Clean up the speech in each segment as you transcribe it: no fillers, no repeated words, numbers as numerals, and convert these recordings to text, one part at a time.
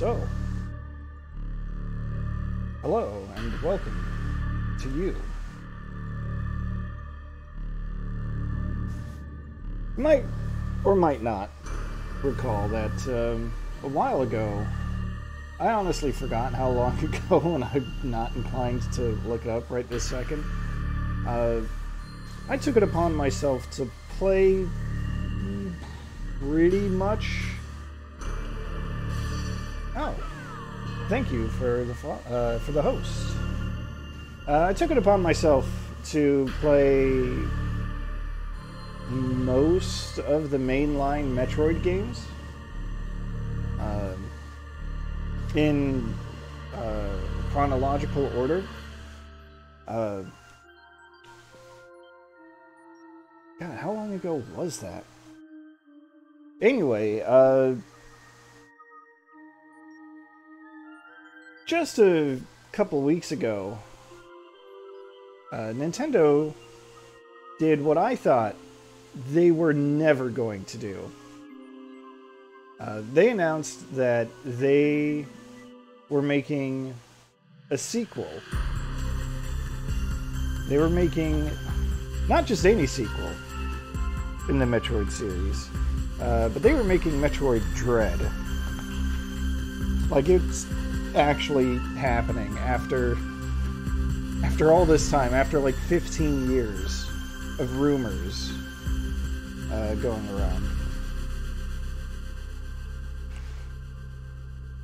So, hello and welcome to you. You might or might not recall that a while ago, I honestly forgot how long ago, and I'm not inclined to look it up right this second. I took it upon myself to play pretty much. Oh, thank you for the host. I took it upon myself to play most of the mainline Metroid games in chronological order. God, how long ago was that? Anyway, just a couple weeks ago, Nintendo did what I thought they were never going to do. They announced that they were making a sequel. They were making not just any sequel in the Metroid series, but they were making Metroid Dread. Like, it's actually happening after all this time, after like 15 years of rumors going around.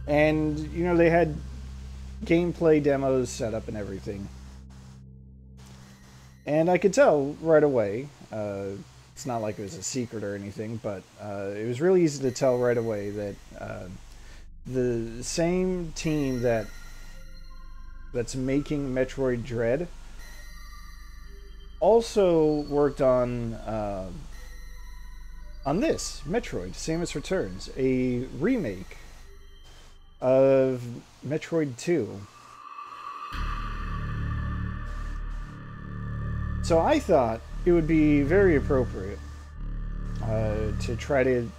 And, you know, they had gameplay demos set up and everything. And I could tell right away, it's not like it was a secret or anything, but it was really easy to tell right away that the same team that's making Metroid Dread also worked on this, Metroid, Samus Returns, a remake of Metroid II. So I thought it would be very appropriate to try to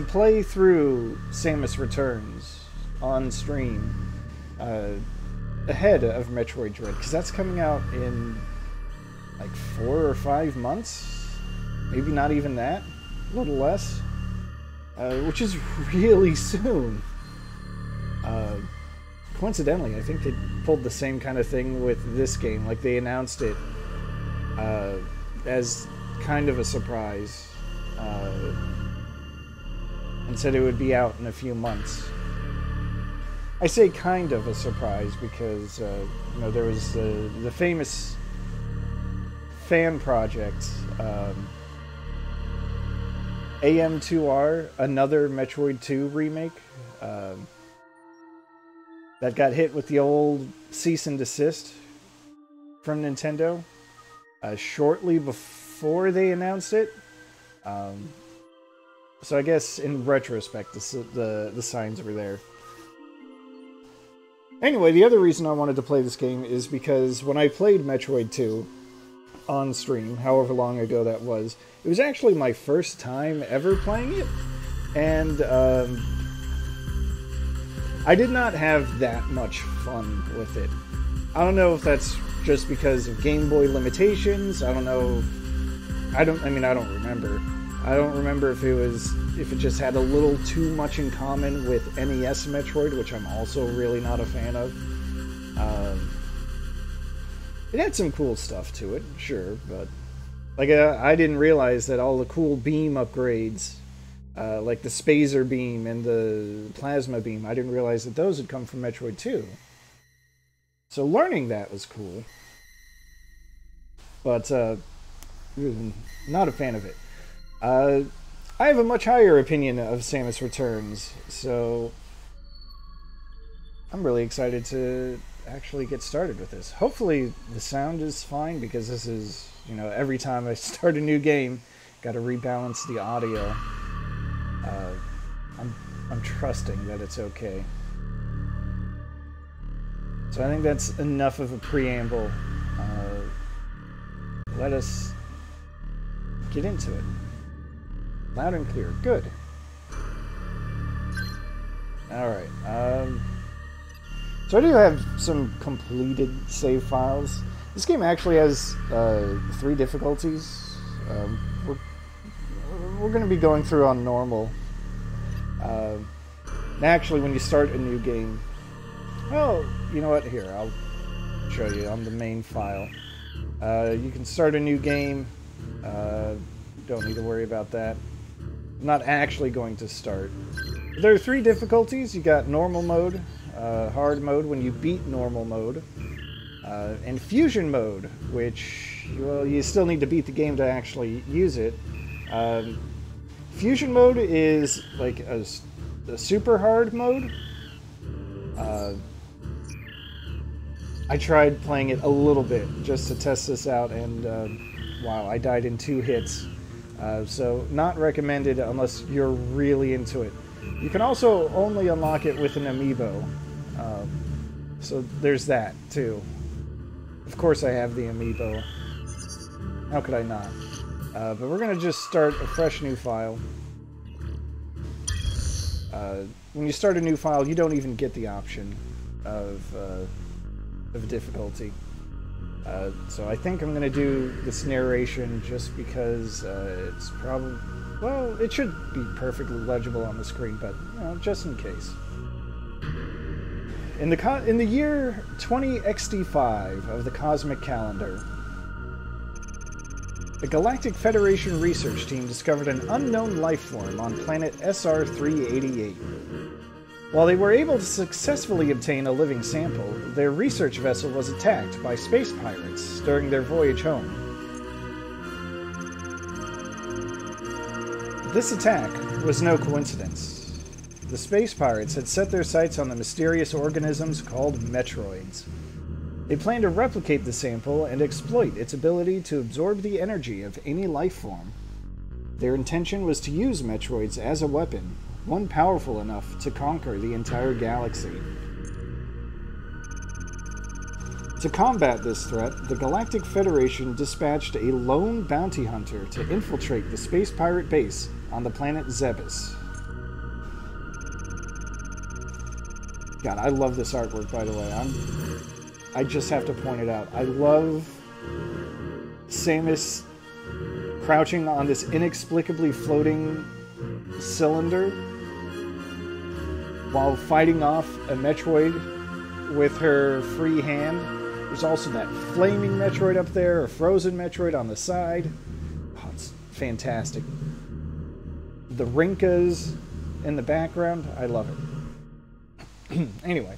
play through Samus Returns on stream ahead of Metroid Dread, because that's coming out in like 4 or 5 months, maybe not even that, a little less, which is really soon. Coincidentally, I think they pulled the same kind of thing with this game. Like, they announced it as kind of a surprise and said it would be out in a few months. I say kind of a surprise because you know, there was the famous fan project AM2R, another Metroid 2 remake, that got hit with the old cease and desist from Nintendo shortly before they announced it. So I guess in retrospect, the signs were there. Anyway, the other reason I wanted to play this game is because when I played Metroid 2 on stream, however long ago that was, it was actually my first time ever playing it, and I did not have that much fun with it. I don't know if that's just because of Game Boy limitations. I don't know. I don't remember. I don't remember if it just had a little too much in common with NES Metroid, which I'm also really not a fan of. It had some cool stuff to it, sure, but like I didn't realize that all the cool beam upgrades, like the Spazer beam and the plasma beam, I didn't realize that those had come from Metroid 2. So learning that was cool, but not a fan of it. I have a much higher opinion of Samus Returns, so I'm really excited to actually get started with this. Hopefully the sound is fine, because this is, you know, every time I start a new game, got to rebalance the audio. I'm trusting that it's okay. So I think that's enough of a preamble. Let us get into it. Loud and clear. Good. Alright, so I do have some completed save files. This game actually has 3 difficulties. We're going to be going through on normal. Actually, when you start a new game... Well, you know what? Here, I'll show you on the main file. You can start a new game. Don't need to worry about that. I'm not actually going to start. There are 3 difficulties. You got normal mode, hard mode when you beat normal mode, and fusion mode, which, well, you still need to beat the game to actually use it. Fusion mode is like a super hard mode. I tried playing it a little bit just to test this out, and wow, I died in 2 hits. So not recommended unless you're really into it. You can also only unlock it with an amiibo. So there's that, too. Of course I have the amiibo. How could I not? But we're going to just start a fresh new file. When you start a new file, you don't even get the option of difficulty. So I think I'm going to do this narration just because it's probably... Well, it should be perfectly legible on the screen, but, you know, just in case. In the year 20XD5 of the cosmic calendar, the Galactic Federation research team discovered an unknown life form on planet SR-388. While they were able to successfully obtain a living sample, their research vessel was attacked by space pirates during their voyage home. This attack was no coincidence. The space pirates had set their sights on the mysterious organisms called metroids. They planned to replicate the sample and exploit its ability to absorb the energy of any life form. Their intention was to use metroids as a weapon, one powerful enough to conquer the entire galaxy. To combat this threat, the Galactic Federation dispatched a lone bounty hunter to infiltrate the space pirate base on the planet Zebes. God, I love this artwork, by the way. I just have to point it out. I love Samus crouching on this inexplicably floating cylinder while fighting off a Metroid with her free hand. There's also that flaming Metroid up there, a frozen Metroid on the side. Oh, it's fantastic. The Rinkas in the background, I love it. Anyway,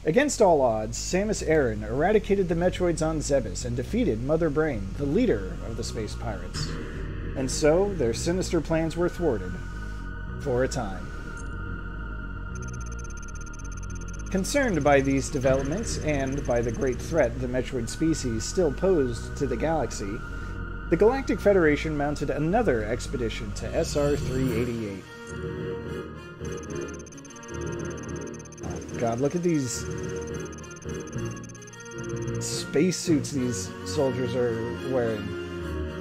against all odds, Samus Aran eradicated the Metroids on Zebes and defeated Mother Brain, the leader of the space pirates. And so, their sinister plans were thwarted. For a time. Concerned by these developments, and by the great threat the Metroid species still posed to the galaxy, the Galactic Federation mounted another expedition to SR-388. Oh god, look at these spacesuits these soldiers are wearing.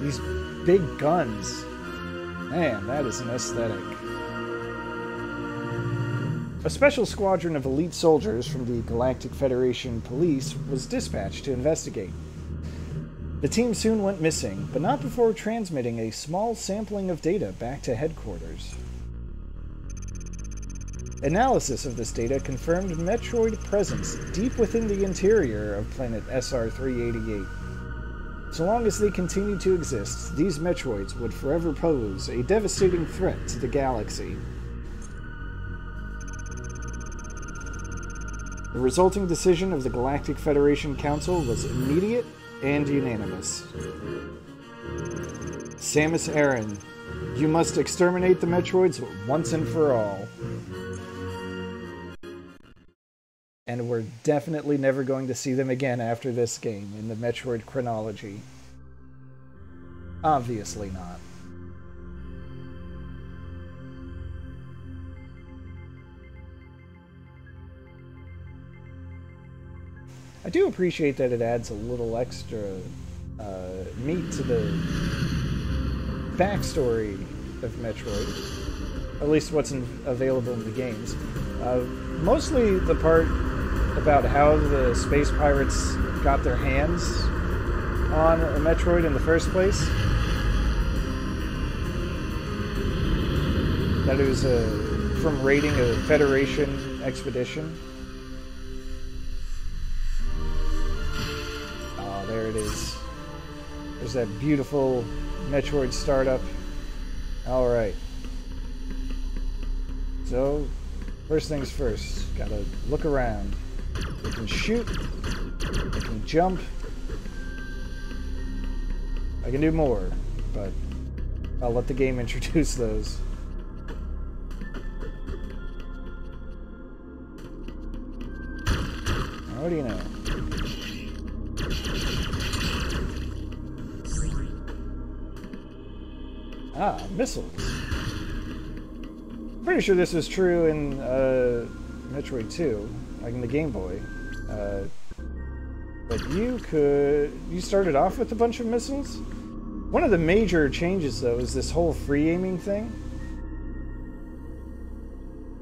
These big guns. Man, that is an aesthetic. A special squadron of elite soldiers from the Galactic Federation Police was dispatched to investigate. The team soon went missing, but not before transmitting a small sampling of data back to headquarters. Analysis of this data confirmed Metroid presence deep within the interior of planet SR-388. So long as they continued to exist, these Metroids would forever pose a devastating threat to the galaxy. The resulting decision of the Galactic Federation Council was immediate and unanimous. Samus Aran, you must exterminate the Metroids once and for all. And we're definitely never going to see them again after this game in the Metroid chronology. Obviously not. I do appreciate that it adds a little extra meat to the backstory of Metroid. At least what's available in the games. Mostly the part about how the space pirates got their hands on a Metroid in the first place. That it was from raiding a Federation expedition. Oh, there it is. There's that beautiful Metroid startup. Alright. So, first things first. Gotta look around. We can shoot. We can jump. I can do more, but I'll let the game introduce those. What do you know? Ah, missiles. Pretty sure this was true in Metroid II, like in the Game Boy. But you started off with a bunch of missiles? One of the major changes, though, is this whole free aiming thing.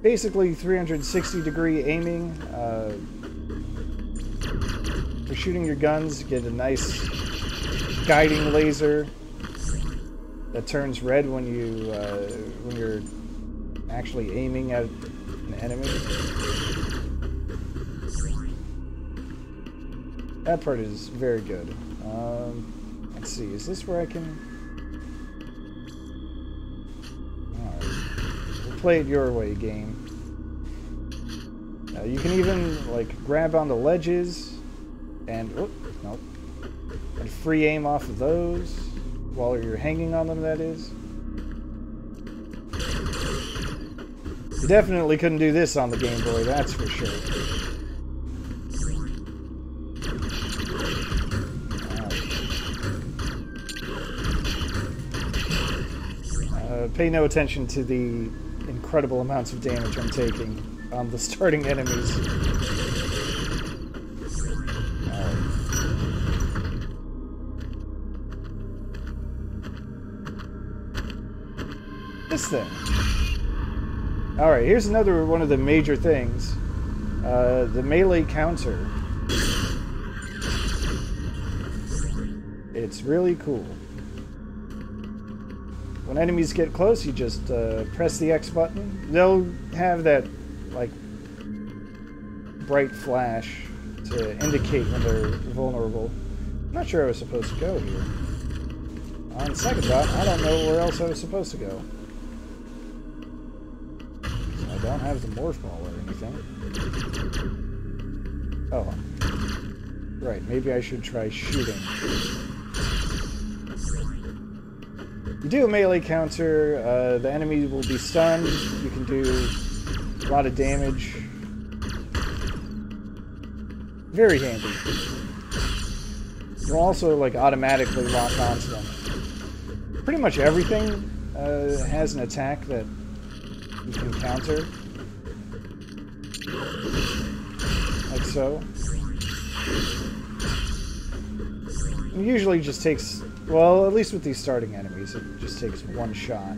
Basically, 360-degree aiming. For shooting your guns, you get a nice guiding laser that turns red when you're actually aiming at an enemy. That part is very good. Let's see, is this where I can... Alright. We'll play it your way, game. You can even, like, grab onto ledges and... Oh, nope. And free aim off of those while you're hanging on them, that is. You definitely couldn't do this on the Game Boy, that's for sure. Pay no attention to the incredible amounts of damage I'm taking on the starting enemies. This thing. Alright, here's another one of the major things. The melee counter. It's really cool. When enemies get close, you just press the X button. They'll have that, like, bright flash to indicate when they're vulnerable. I'm not sure I was supposed to go here. On second thought, I don't know where else I was supposed to go. I don't have the morph ball or anything. Oh. Right, maybe I should try shooting. You do a melee counter, the enemy will be stunned, you can do a lot of damage. Very handy. You'll also, like, automatically lock onto them. Pretty much everything has an attack that you can counter. Like so. It usually just takes... Well, at least with these starting enemies, it just takes one shot.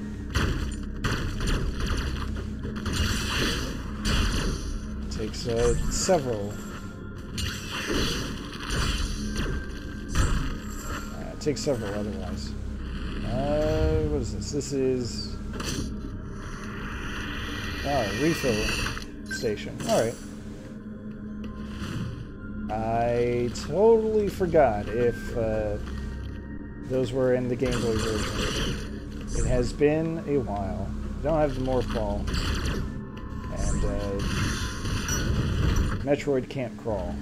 It takes several. It takes several otherwise. What is this? This is... Oh, refill station. Alright. I totally forgot if... those were in the Game Boy version. It has been a while. I don't have the morph ball. And, Metroid can't crawl.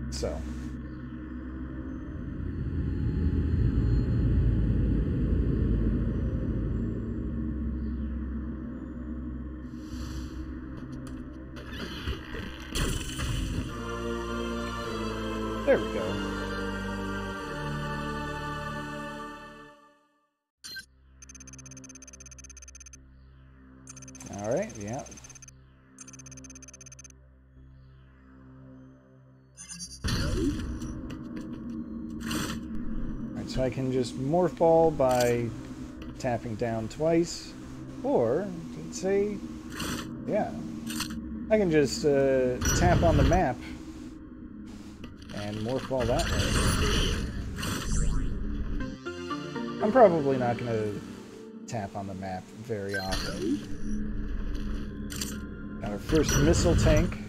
So. There we go. Alright, yeah. Alright, so I can just morph ball by tapping down twice, or, let's say, yeah, I can just tap on the map and morph ball that way. I'm probably not going to tap on the map very often. Got our first missile tank.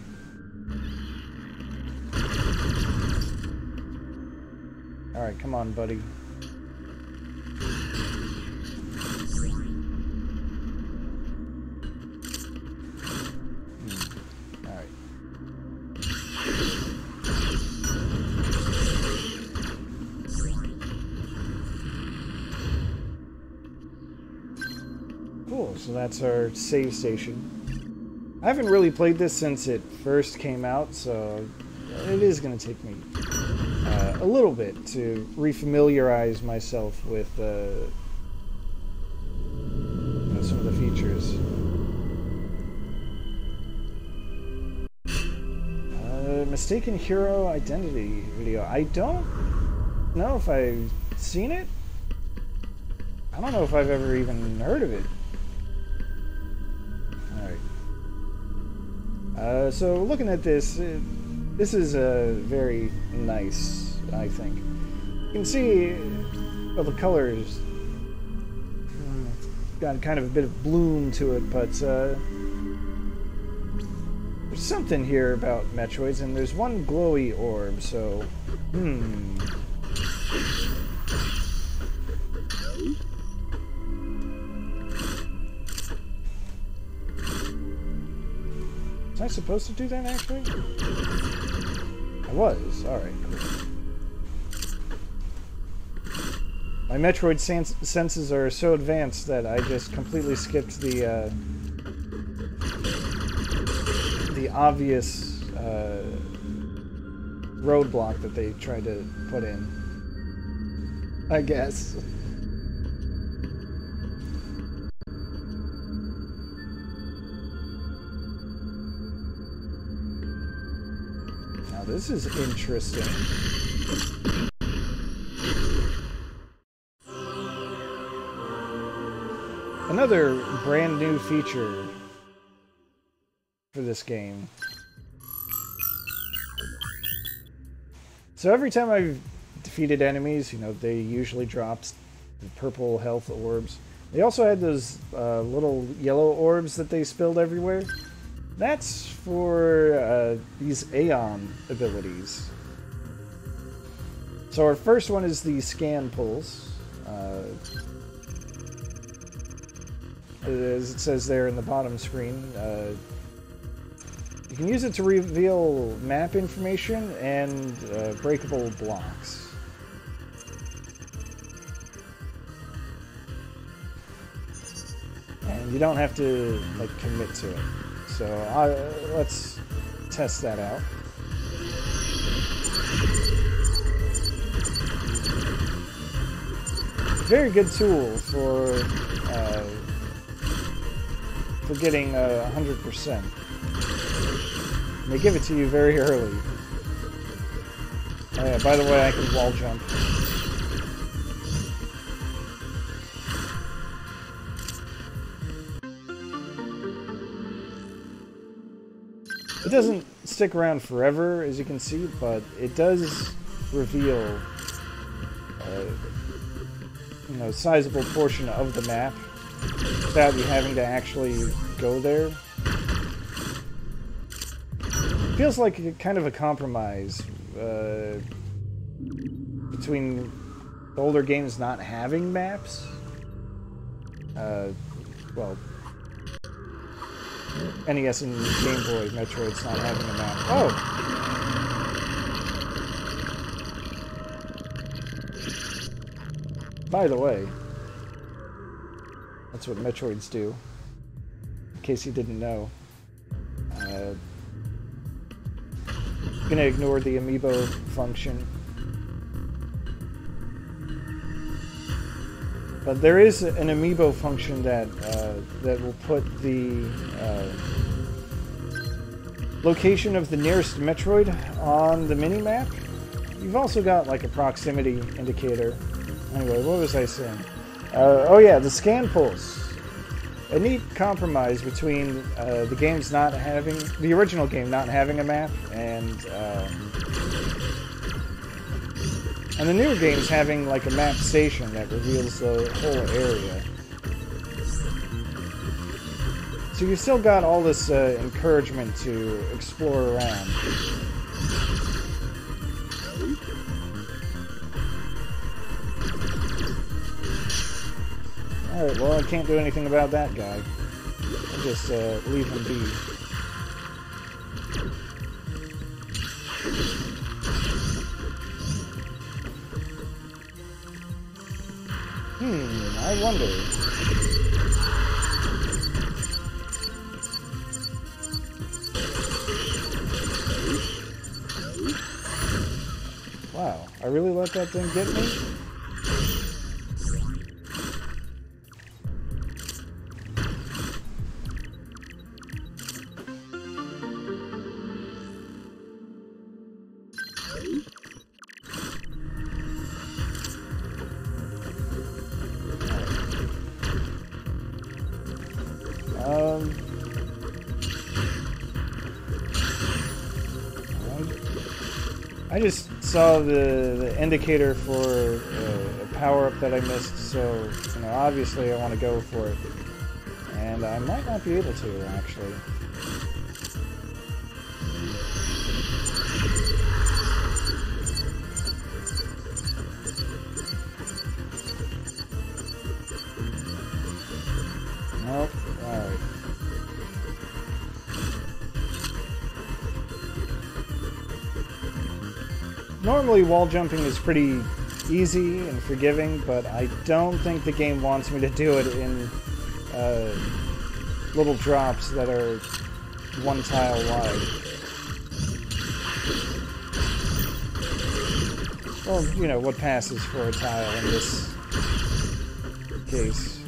Alright, come on, buddy. Alright. Cool, so that's our save station. I haven't really played this since it first came out, so it is going to take me a little bit to refamiliarize myself with some of the features. Mistaken Hero Identity video. I don't know if I've seen it. I don't know if I've ever even heard of it. Alright. So looking at this, this is very nice, I think. You can see well, the colors got kind of a bit of bloom to it, but there's something here about Metroids, and there's one glowy orb, so Was I supposed to do that, actually? I was. Alright, cool. My Metroid senses are so advanced that I just completely skipped the obvious roadblock that they tried to put in, I guess. Now this is interesting. Another brand new feature for this game. So every time I've defeated enemies, you know, they usually drop the purple health orbs. They also had those little yellow orbs that they spilled everywhere. That's for these Aeon abilities. So our first one is the scan pulse. As it says there in the bottom screen, you can use it to reveal map information and breakable blocks. And you don't have to like commit to it. So let's test that out. Very good tool for getting 100%. And they give it to you very early. Oh yeah, by the way, I can wall jump. It doesn't stick around forever, as you can see, but it does reveal you know, a sizable portion of the map without you having to actually go there. It feels like kind of a compromise between the older games not having maps. Well, NES and Game Boy Metroid's not having a map. Oh! By the way, that's what Metroids do, in case you didn't know. I'm gonna ignore the amiibo function. But there is an amiibo function that that will put the location of the nearest Metroid on the mini-map. You've also got like a proximity indicator. Anyway, what was I saying? Oh yeah, the scan pulse. a neat compromise between the original game not having a map, and the newer games having like a map station that reveals the whole area. So you still got all this encouragement to explore around. Alright, well, I can't do anything about that guy. I'll just leave him be. I wonder. Wow, I really let that thing get me? I just saw the indicator for a power-up that I missed, so, you know, obviously I want to go for it. And I might not be able to, actually. Nope. Alright. Normally, wall jumping is pretty easy and forgiving, but I don't think the game wants me to do it in little drops that are one tile wide. Well, you know, what passes for a tile in this case.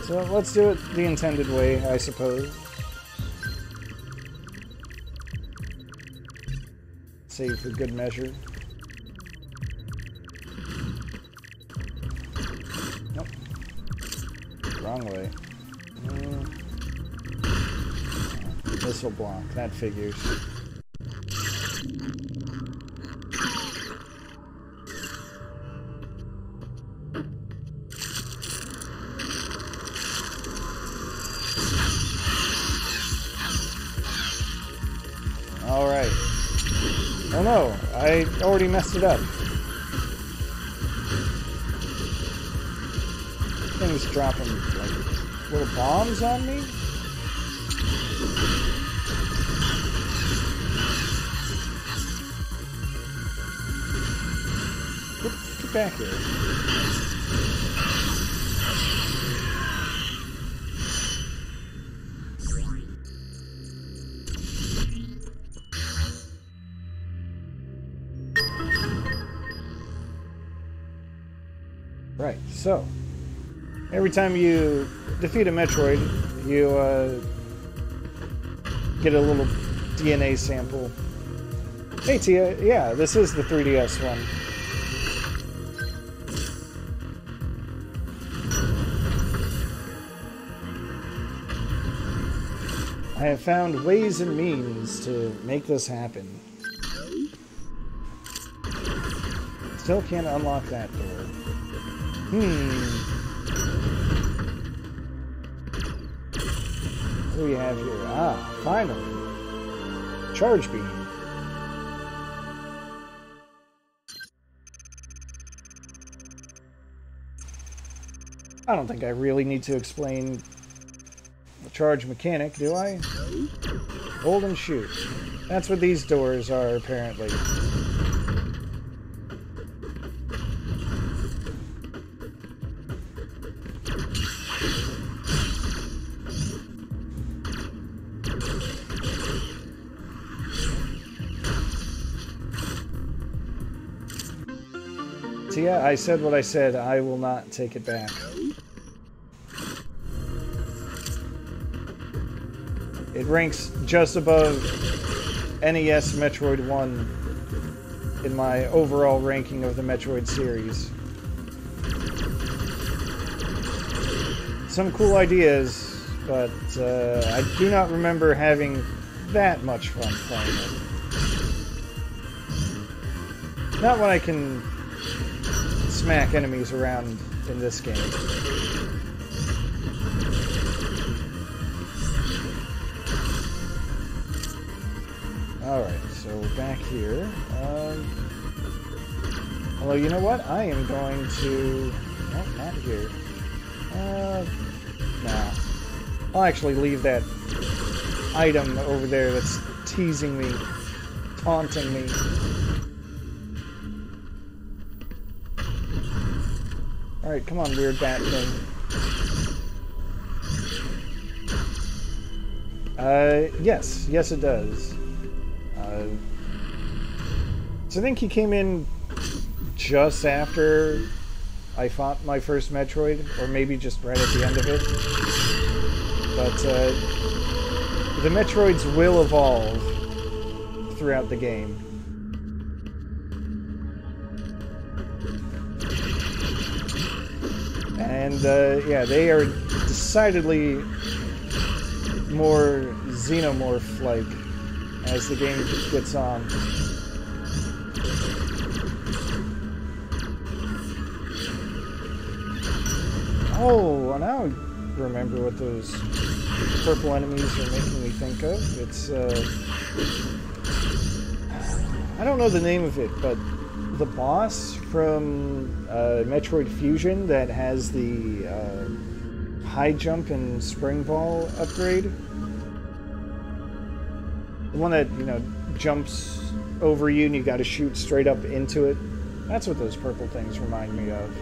So let's do it the intended way, I suppose. Save for good measure. Nope. Wrong way. Missile block. That figures. Alright. Oh no, I already messed it up. Thing's dropping like little bombs on me. Get back here. Right, so every time you defeat a Metroid, you get a little DNA sample. Hey Tia, yeah, this is the 3DS one. I have found ways and means to make this happen. Still can't unlock that door. What do we have here? Ah, finally. Charge beam. I don't think I really need to explain the charge mechanic, do I? Hold and shoot. That's what these doors are, apparently. So yeah, I said what I said. I will not take it back. It ranks just above NES Metroid 1 in my overall ranking of the Metroid series. some cool ideas, but I do not remember having that much fun playing it. Not when I can smack enemies around in this game. Alright, so we're back here. Although, you know what? I am going to... No, not here. Nah. I'll actually leave that item over there that's teasing me, taunting me. Alright, come on, weird bat thing. Yes. Yes, it does. So I think he came in just after I fought my first Metroid, or maybe just right at the end of it. But the Metroids will evolve throughout the game. And yeah, they are decidedly more xenomorph-like as the game gets on. Oh, now I remember what those purple enemies are making me think of. It's, I don't know the name of it, but the boss from Metroid Fusion that has the high jump and spring ball upgrade. The one that, you know, jumps over you and you gotta shoot straight up into it. That's what those purple things remind me of.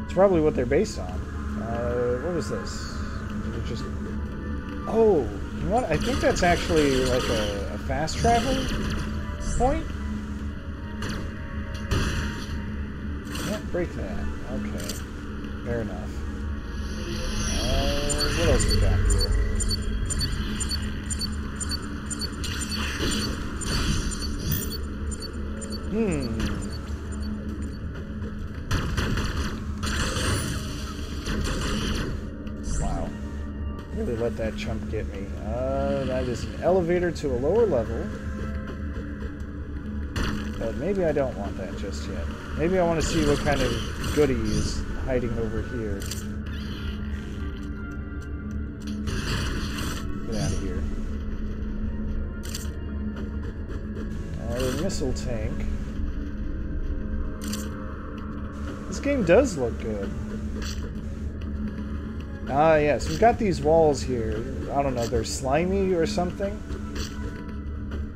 It's probably what they're based on. What was this? Just... Oh, you know what? I think that's actually like a fast travel point? Can't break that. Okay. Fair enough. What else we got here? Wow. Really let that chump get me. That is an elevator to a lower level. But maybe I don't want that just yet. Maybe I want to see what kind of goodie is hiding over here. Get out of here. The missile tank. This game does look good. Ah, yes, we've got these walls here. I don't know, they're slimy or something?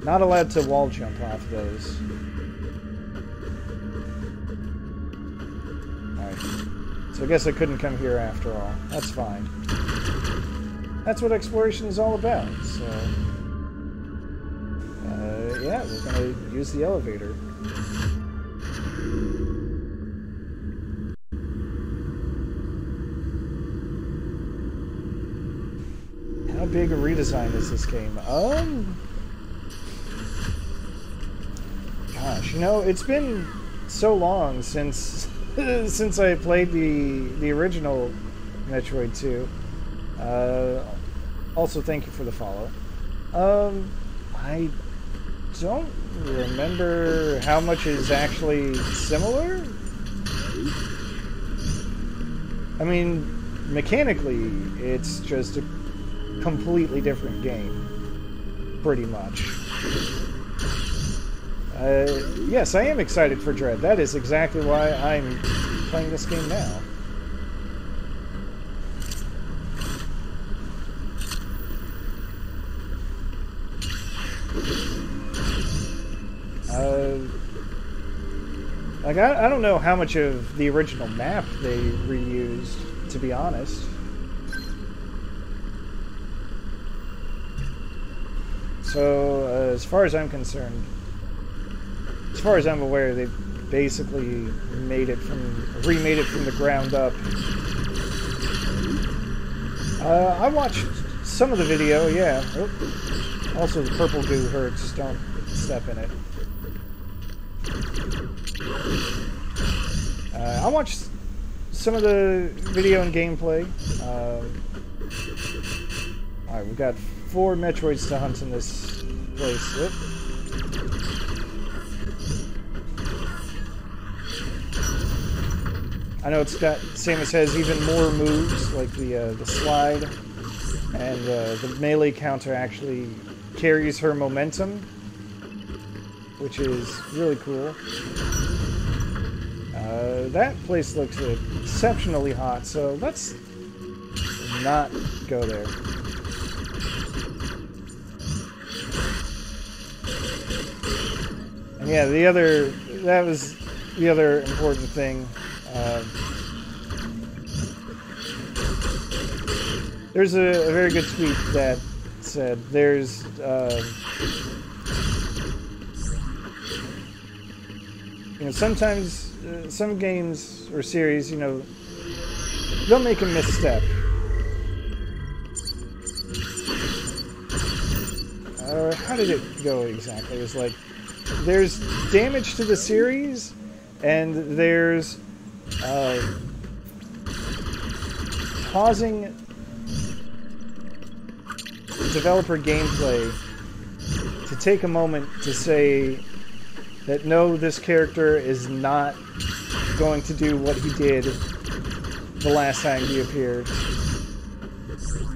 Not allowed to wall jump off those. Alright. So I guess I couldn't come here after all. That's fine. That's what exploration is all about, so... yeah, we're gonna use the elevator. How big a redesign is this game? Gosh, you know, it's been so long since since I played the original Metroid II. Also, thank you for the follow. I don't remember how much is actually similar. I mean, mechanically, it's just a completely different game, pretty much. Yes, I am excited for Dread. That is exactly why I'm playing this game now. Like, I don't know how much of the original map they reused, to be honest. So, as far as I'm concerned, as far as I'm aware, they basically remade it from the ground up. I watched some of the video, yeah. Oh. Also, the purple goo hurts, don't step in it. I watched some of the video and gameplay. Alright, we've got 4 Metroids to hunt in this place. Oop. I know it's got, Samus has even more moves, like the slide, and the melee counter actually carries her momentum, which is really cool. That place looks exceptionally hot, so let's not go there. And yeah, that was the other important thing. There's a very good tweet that said there's you know, sometimes some games or series, you know, they'll make a misstep. How did it go exactly? It was like there's damage to the series, and there's pausing developer gameplay to take a moment to say that no, this character is not going to do what he did the last time he appeared.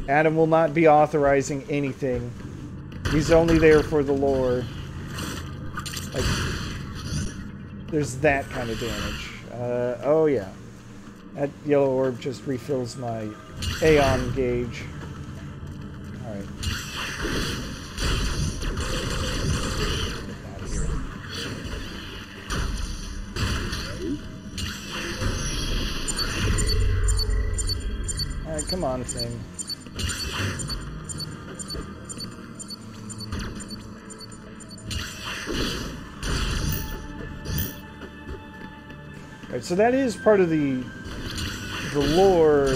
Adam will not be authorizing anything. He's only there for the lore. Like, there's that kind of damage. Oh yeah. That yellow orb just refills my Aeon gauge. Alright. Get out of here. Alright, come on, thing. Alright, so that is part of the lore,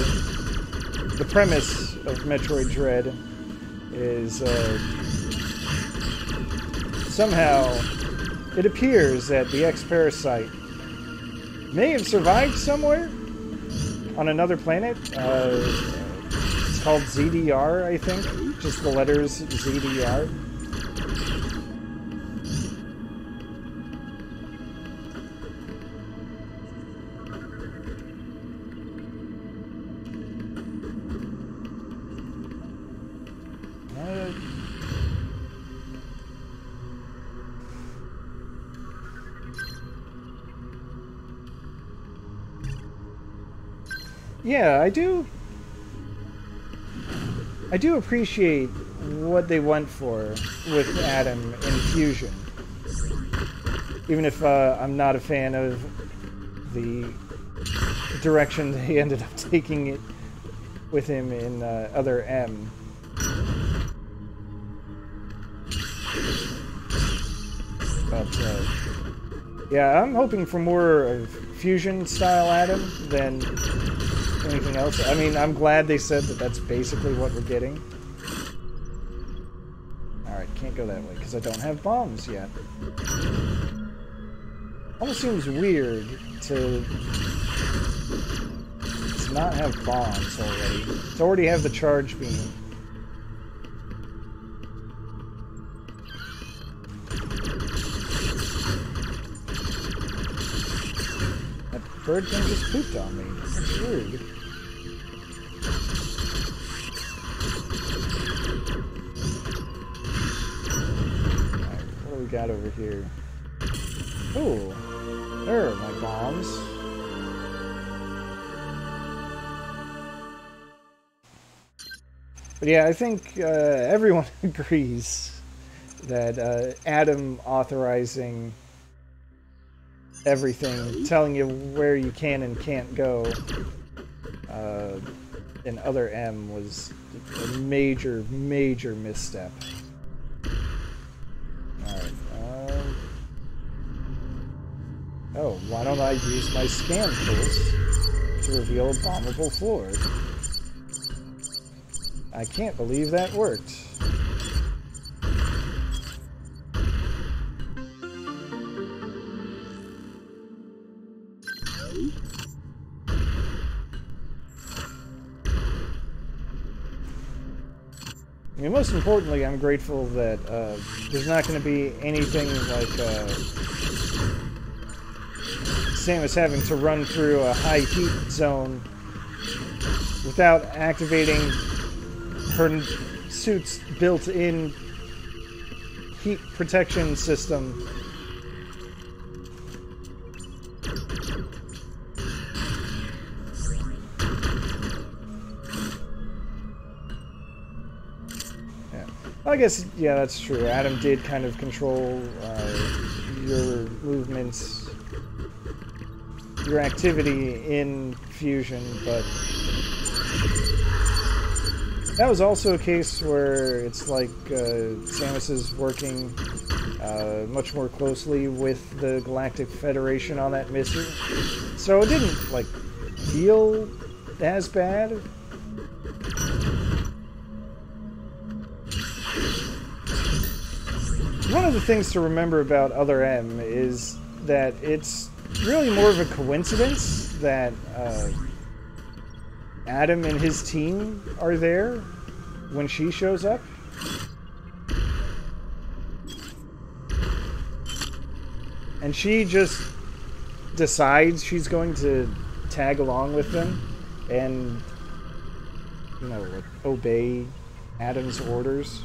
the premise of Metroid Dread is somehow it appears that the X-Parasite may have survived somewhere on another planet. It's called ZDR, I think. Just the letters ZDR. Yeah, I do appreciate what they went for with Adam in Fusion. Even if I'm not a fan of the direction they ended up taking it with him in Other M. But, yeah, I'm hoping for more of Fusion-style Adam than anything else. I mean, I'm glad they said that that's basically what we're getting. Alright, can't go that way because I don't have bombs yet. Almost seems weird to not have bombs already. To already have the charge beam. That bird thing just pooped on me. That's weird. Alright, what do we got over here? Ooh, there are my bombs. But yeah, I think everyone agrees that Adam authorizing everything, telling you where you can and can't go in Other M was a major, major misstep. Alright, oh, why don't I use my scan tools to reveal a bombable floor? I can't believe that worked. I mean, most importantly, I'm grateful that there's not going to be anything like Samus having to run through a high heat zone without activating her suit's built-in heat protection system. I guess, yeah, that's true. Adam did kind of control your movements, your activity in Fusion, but that was also a case where it's like Samus is working much more closely with the Galactic Federation on that mission, so it didn't, like, feel as bad. One of the things to remember about Other M is that it's really more of a coincidence that Adam and his team are there when she shows up. And she just decides she's going to tag along with them and, you know, like, obey Adam's orders.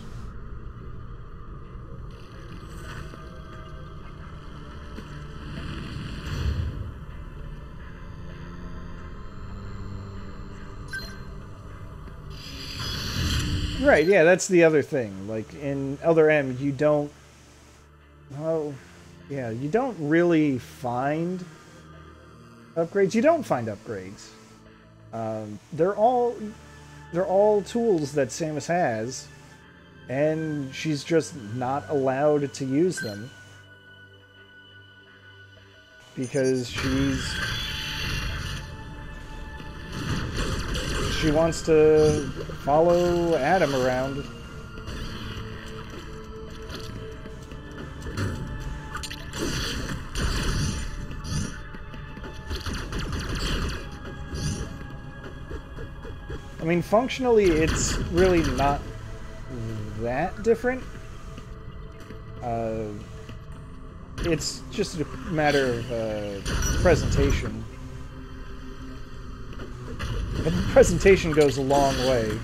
Right, yeah, that's the other thing. Like, in Elder M, you don't... Oh, yeah, you don't really find upgrades. You don't find upgrades. They're all tools that Samus has, and she's just not allowed to use them. Because she wants to follow Adam around. I mean, functionally, it's really not that different. It's just a matter of presentation. But the presentation goes a long way.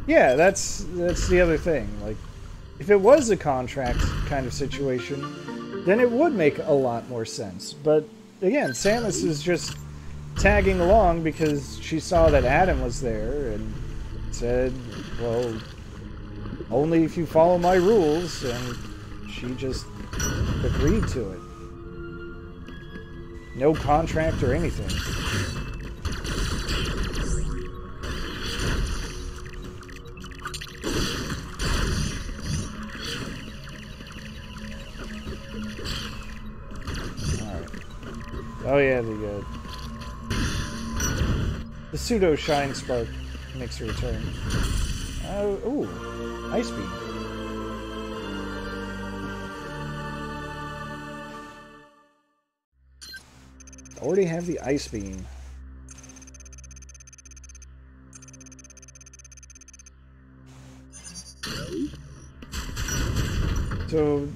Yeah, that's the other thing. Like, if it was a contract kind of situation, then it would make a lot more sense. But again, Samus is just tagging along because she saw that Adam was there and said, well, only if you follow my rules, and she just agreed to it. No contract or anything. Alright. Oh yeah, the pseudo shine spark makes a return. Ooh, ice beam. Already have the ice beam. So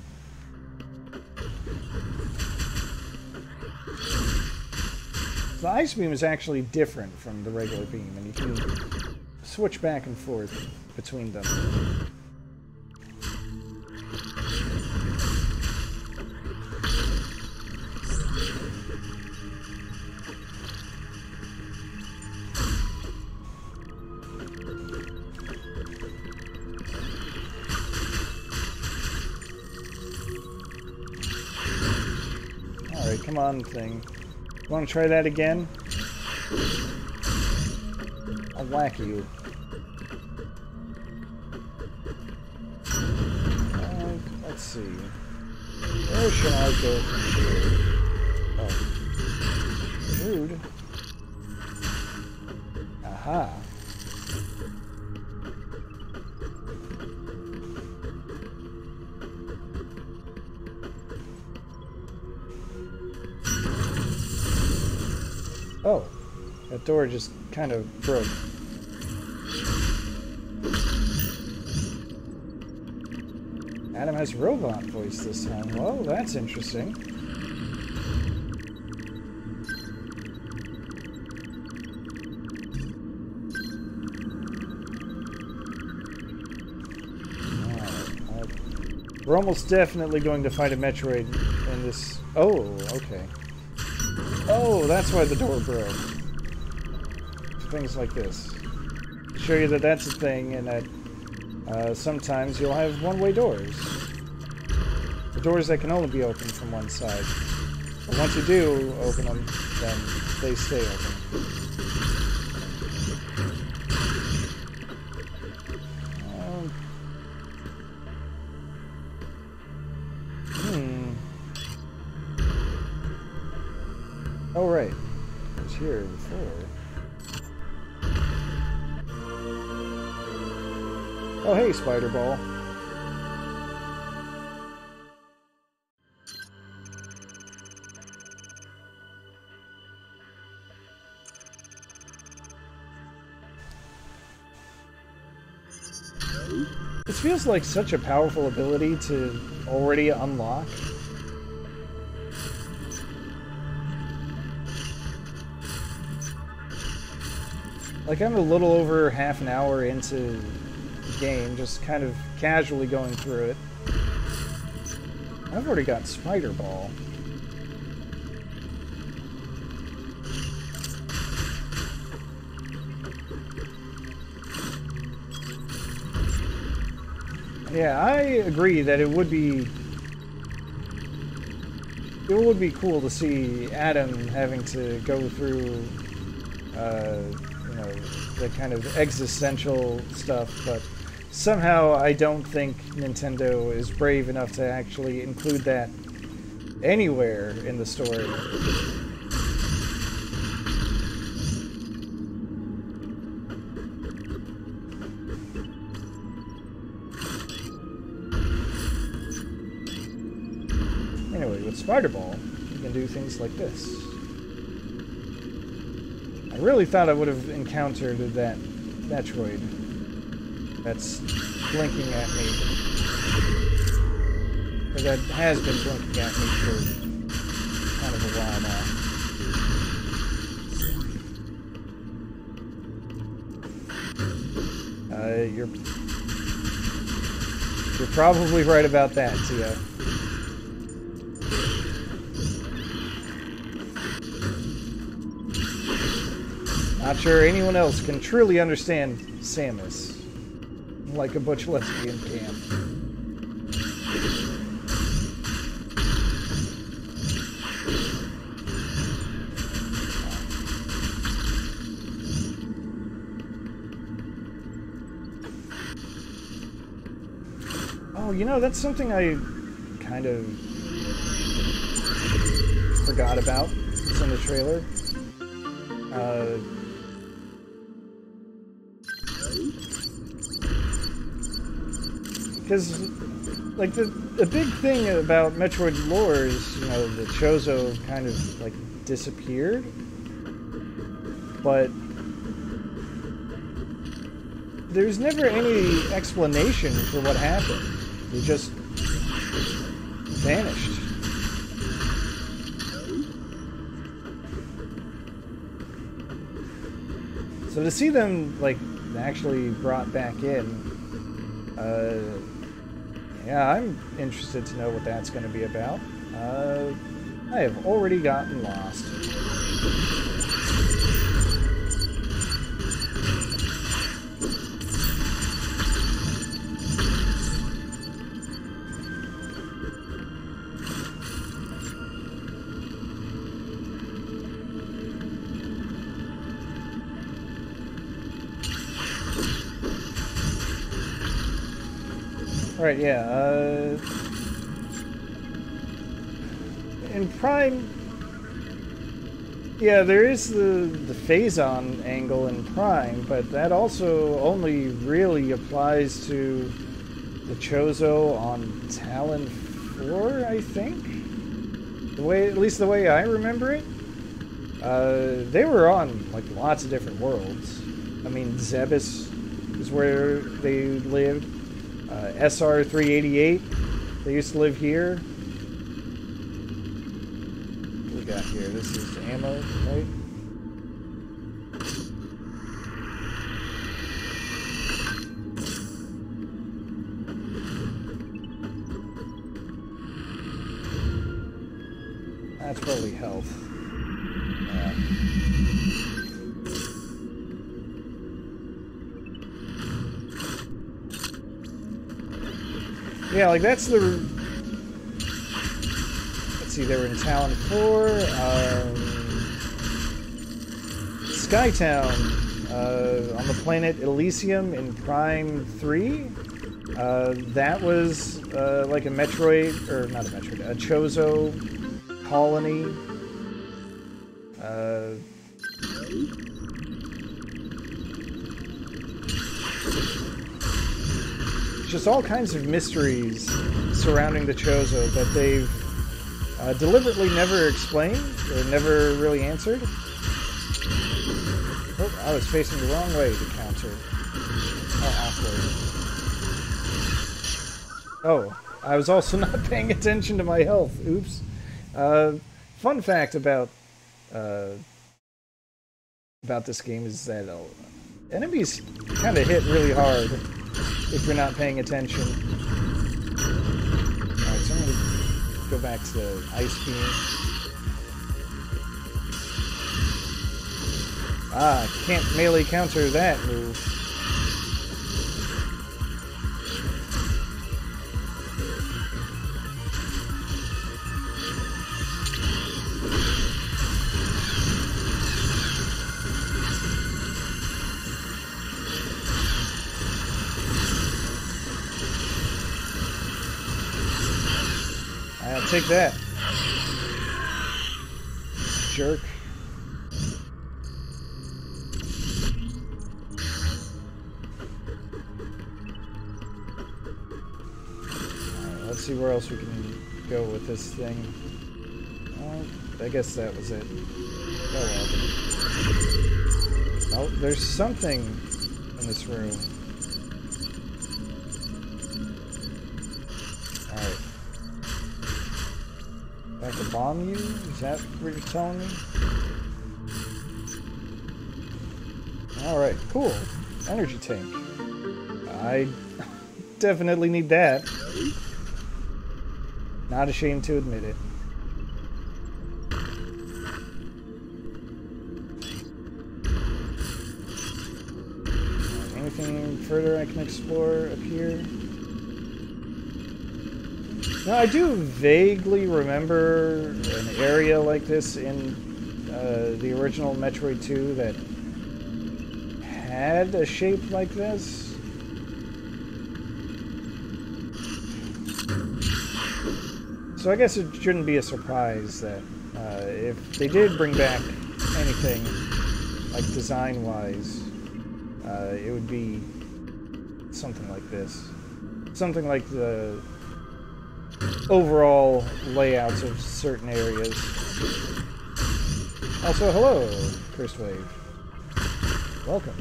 the ice beam is actually different from the regular beam, and you can switch back and forth between them. Alright, come on, thing. You want to try that again? I'll whack you. Let's see. Where should I go from here? Oh. Rude. Aha. That door just kind of broke. Adam has robot voice this time. Well, that's interesting. We're almost definitely going to find a Metroid in this... Oh, okay. Oh, that's why the door broke. Things like this. Show you that that's a thing, and that sometimes you'll have one-way doors. The doors that can only be opened from one side. But once you do open them, then they stay open. Oh, right. It was here before. Oh, hey, Spider Ball. This feels like such a powerful ability to already unlock. Like, I'm a little over half an hour into the game, just kind of casually going through it. I've already got Spider Ball. Yeah, I agree that it would be cool to see Adam having to go through you know, the kind of existential stuff, but somehow I don't think Nintendo is brave enough to actually include that anywhere in the story. Anyway, with Spider Ball, you can do things like this. I really thought I would have encountered that Metroid that's blinking at me. Or that has been blinking at me for kind of a while now. You're probably right about that, Tia. Not sure anyone else can truly understand Samus like a butch lesbian can. Oh, you know, that's something I kind of forgot about. It's in the trailer. Because, like, the big thing about Metroid lore is, you know, the Chozo kind of, like, disappeared. But there's never any explanation for what happened. They just vanished. So to see them, like, actually brought back in, yeah, I'm interested to know what that's going to be about. I have already gotten lost. Alright, yeah, in Prime, yeah, there is the phase-on angle in Prime, but that also only really applies to the Chozo on Talon 4, I think? The way, at least the way I remember it. They were on like lots of different worlds. I mean, Zebus is where they lived. SR-388, they used to live here. What we got here? This is ammo, right? That's probably health. Yeah, like that's the... Let's see, they were in Talon 4. Skytown on the planet Elysium in Prime 3. That was like a Metroid, or not a Metroid, a Chozo colony. Just all kinds of mysteries surrounding the Chozo that they've deliberately never explained or never really answered. Oh, I was facing the wrong way to counter. How awkward. Oh, I was also not paying attention to my health. Oops. Fun fact about this game is that enemies kind of hit really hard if you're not paying attention. Alright, so I'm going to go back to the ice beam. Ah, can't melee counter that move. Take that, jerk. Alright, let's see where else we can go with this thing. I guess that was it. Oh well. Oh, there's something in this room. Alright. I can bomb you? Is that what you're telling me? Alright, cool. Energy tank. I definitely need that. Not ashamed to admit it. Anything further I can explore up here? Now, I do vaguely remember an area like this in the original Metroid II that had a shape like this. So I guess it shouldn't be a surprise that if they did bring back anything, like design-wise, it would be something like this. Something like the overall layouts of certain areas. Also, hello, Cursed Wave. Welcome.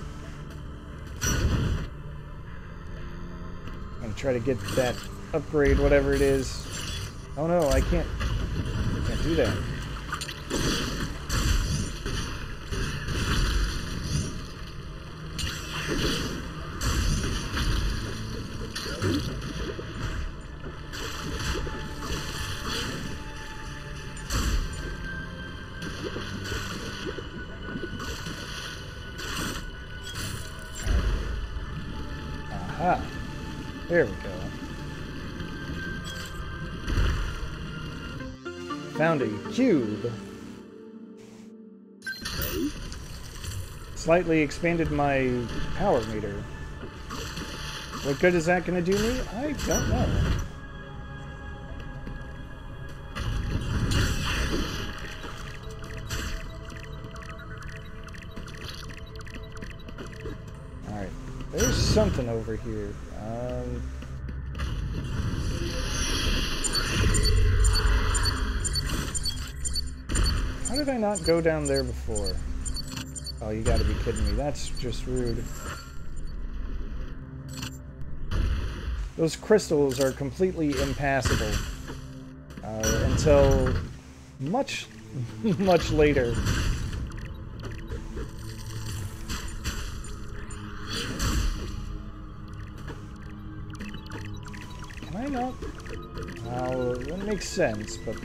I'm gonna try to get that upgrade, whatever it is. Oh no, I can't do that. Aha. There we go. Found a cube. Slightly expanded my power meter. What good is that going to do me? I don't know. Alright. There's something over here. How did I not go down there before? Oh, you gotta be kidding me. That's just rude. Those crystals are completely impassable. Until much, much later. Can I not? Well, that makes sense, but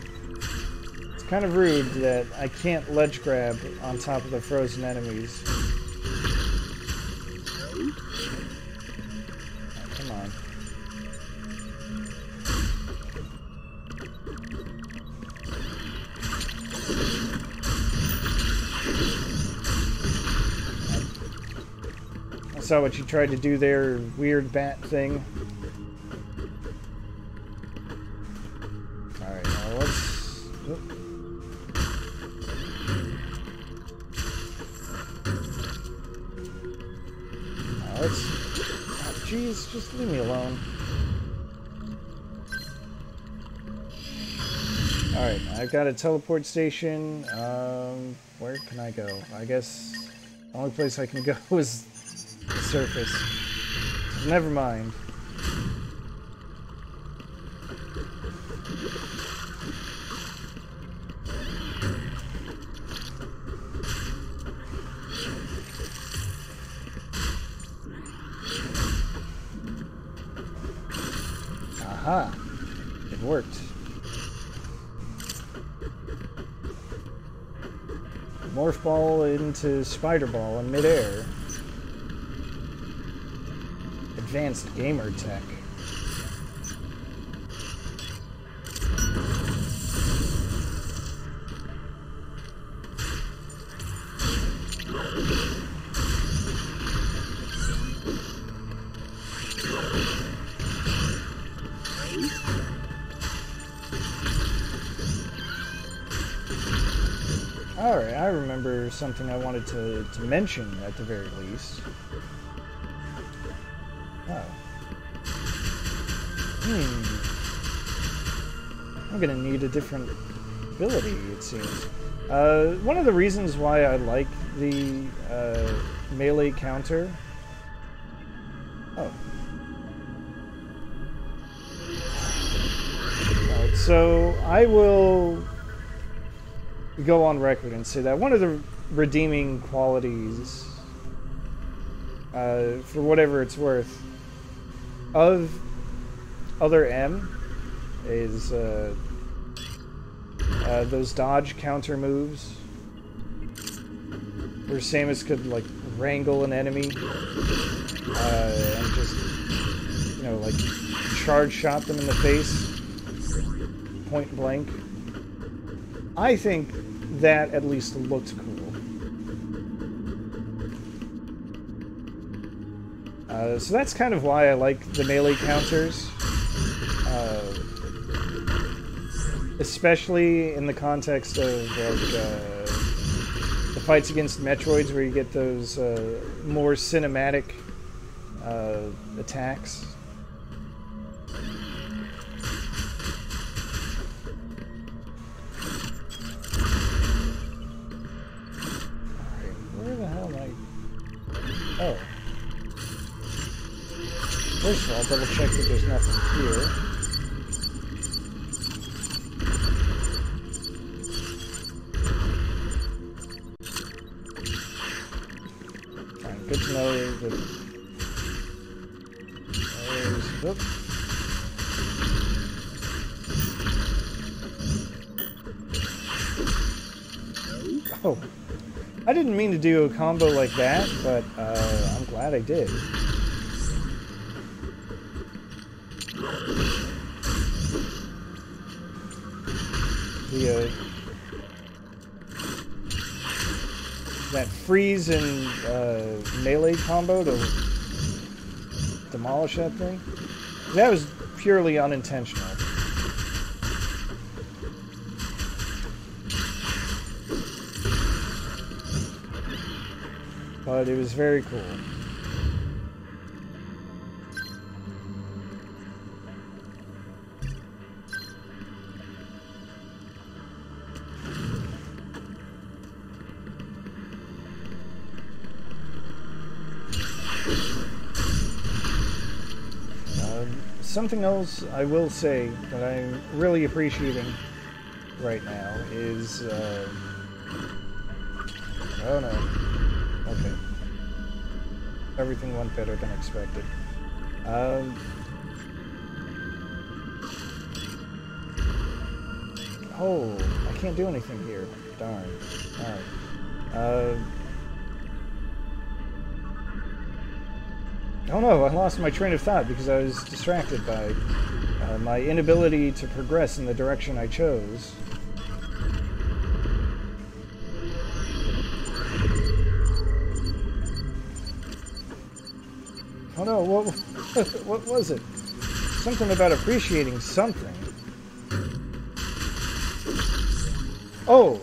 it's kind of rude that I can't ledge grab on top of the frozen enemies. Oh, come on. I saw what you tried to do there, weird bat thing. Alright, now let's... Oop. Now let's... Oh, jeez, just leave me alone. Alright, I've got a teleport station. Where can I go? I guess the only place I can go is the surface. Never mind. Aha! It worked. Morph ball into spider ball in midair. Advanced gamer tech. Alright, I remember something I wanted to mention at the very least. Oh. I'm gonna need a different ability, it seems. One of the reasons why I like the melee counter... Oh. Alright, so I will go on record and say that one of the redeeming qualities, for whatever it's worth, of Other M is those dodge counter moves where Samus could like wrangle an enemy and just, you know, like charge shot them in the face point blank. I think that at least looked cool. So that's kind of why I like the melee counters. Especially in the context of like, the fights against Metroids where you get those more cinematic attacks. Alright, where the hell am I? Oh. First of all, double check that there's nothing here. Alright, good to know that there's... Whoop. Oh. I didn't mean to do a combo like that, but I'm glad I did. That freeze and melee combo to demolish that thing, that was purely unintentional. But it was very cool. Something else I will say that I'm really appreciating right now is... oh no. Okay. Everything went better than expected. Oh, I can't do anything here. Darn. Alright. Oh no, I lost my train of thought because I was distracted by my inability to progress in the direction I chose. Oh no, what was it? Something about appreciating something. Oh,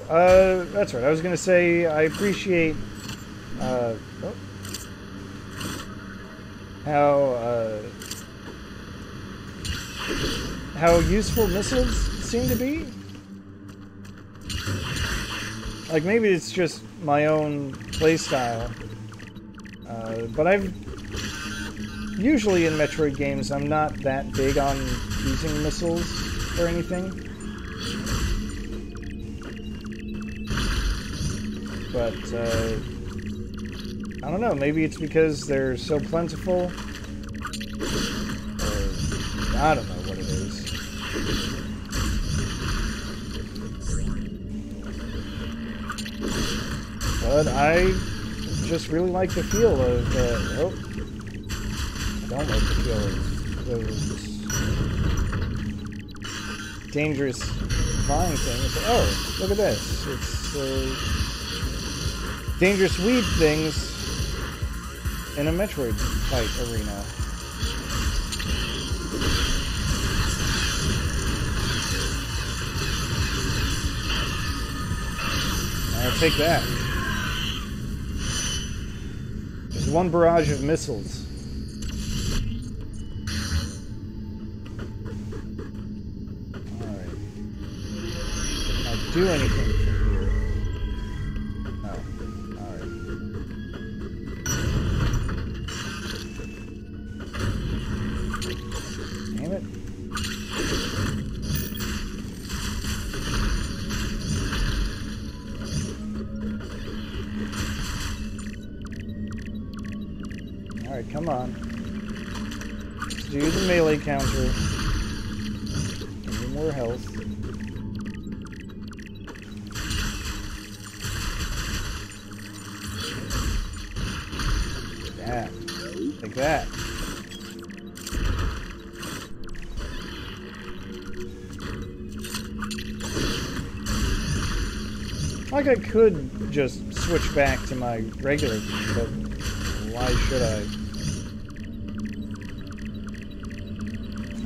that's right. I was gonna say I appreciate, how useful missiles seem to be. Like, maybe it's just my own playstyle, but usually in Metroid games, I'm not that big on using missiles for anything. But, I don't know, maybe it's because they're so plentiful, or I don't know what it is. But I just really like the feel of, oh, I don't like the feel of those dangerous flying things. Oh, look at this. It's, dangerous weed things in a Metroid fight arena. I'll take that. There's one barrage of missiles. Alright. Now do anything from here. No. Alright. Damn it. Alright, come on. Let's do the melee counter. Give me more health. Yeah. Like that. Like I could just switch back to my regular game, but why should I?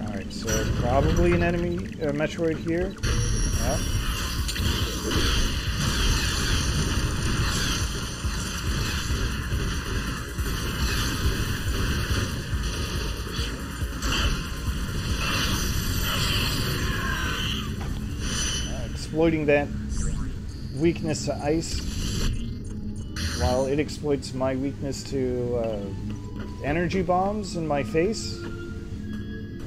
Alright, so probably an enemy, Metroid here. Yep. Exploiting that weakness to ice, while it exploits my weakness to energy bombs in my face. I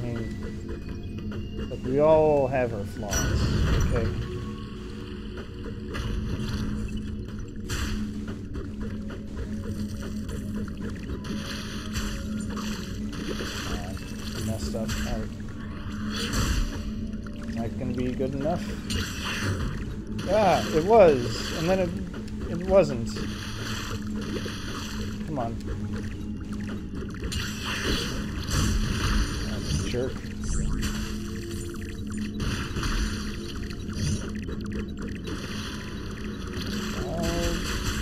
mean, look, we all have our flaws, okay? Messed up. Alright. Not gonna be good enough. Ah, it was, and then it wasn't. Come on. Oh, jerk.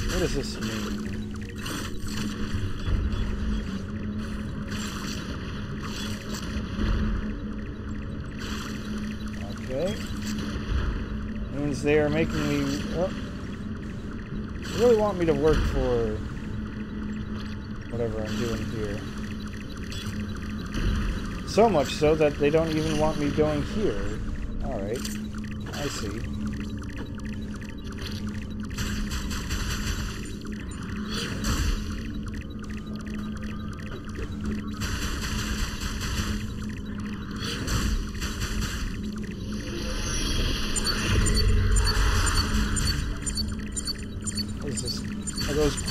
What does this mean? Okay. Means they are making me... Oh, they really want me to work for whatever I'm doing here. So much so that they don't even want me going here. Alright. I see.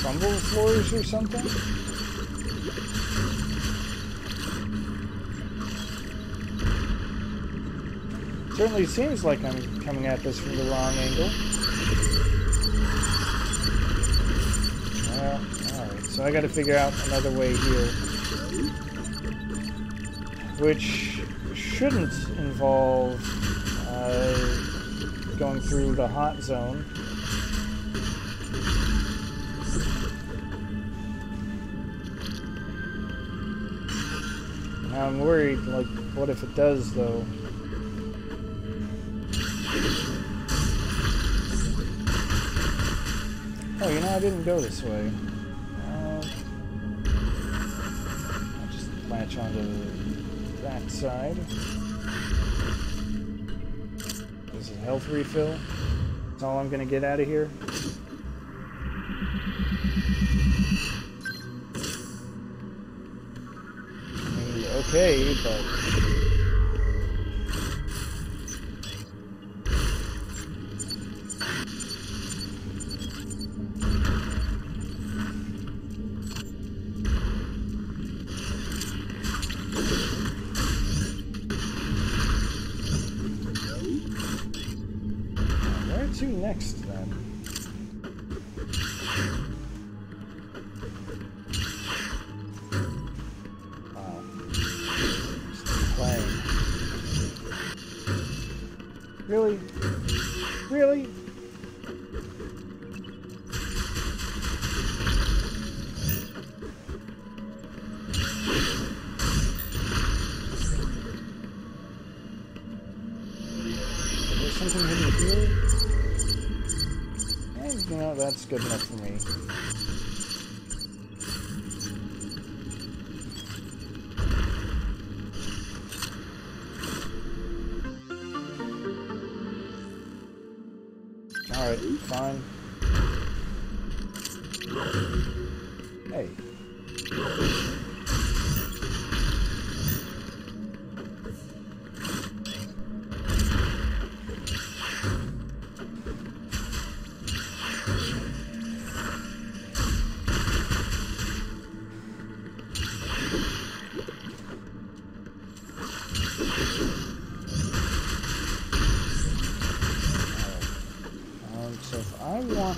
fumble floors or something? Certainly seems like I'm coming at this from the wrong angle. Well, alright, so I gotta figure out another way here. Which shouldn't involve going through the hot zone. Now I'm worried, like, what if it does, though? Oh, you know, I didn't go this way. I'll just latch onto that side. This is health refill. That's all I'm gonna get out of here. I mean, okay, but... to next then? Wow. Just playing. Really? Really? There's something hidden here? You know, that's good enough for me. Alright, fine. Hey. So if I want...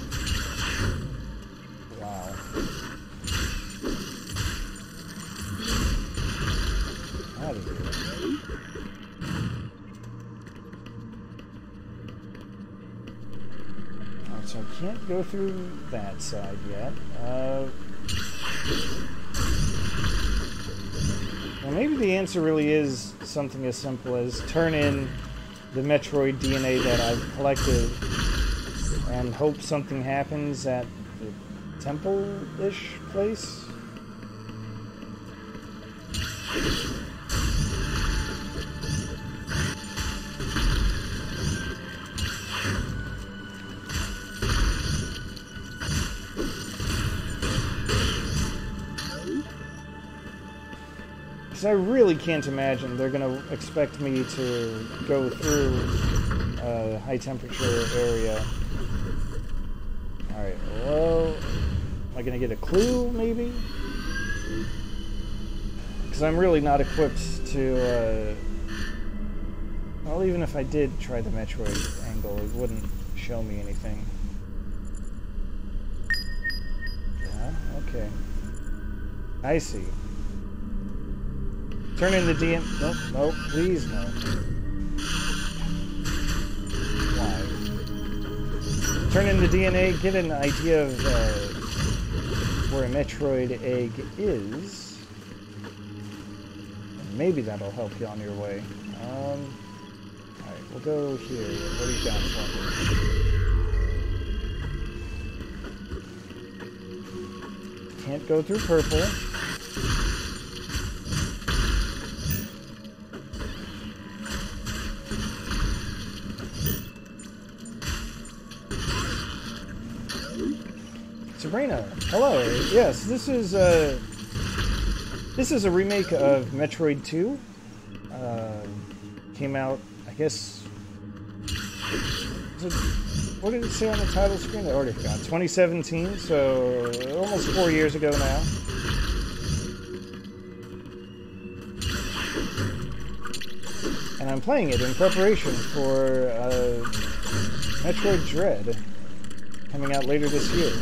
Wow. Out of here. Alright, so I can't go through that side yet. Well, maybe the answer really is something as simple as turn in the Metroid DNA that I've collected and hope something happens at the temple-ish place. Because I really can't imagine they're going to expect me to go through a high-temperature area. Alright, well, am I gonna get a clue, maybe? Because I'm really not equipped to, well, even if I did try the Metroid angle, it wouldn't show me anything. Yeah, okay. I see. Turn in the DM... Nope, nope, please, no. Why? Turn in the DNA, get an idea of where a Metroid egg is. And maybe that'll help you on your way. Alright, we'll go here. What do you got for me? Can't go through purple. Sabrina, hello. Yes, this is a remake of Metroid II. Came out, I guess, was it What did it say on the title screen? I already forgot. 2017, so almost 4 years ago now. And I'm playing it in preparation for Metroid Dread, coming out later this year.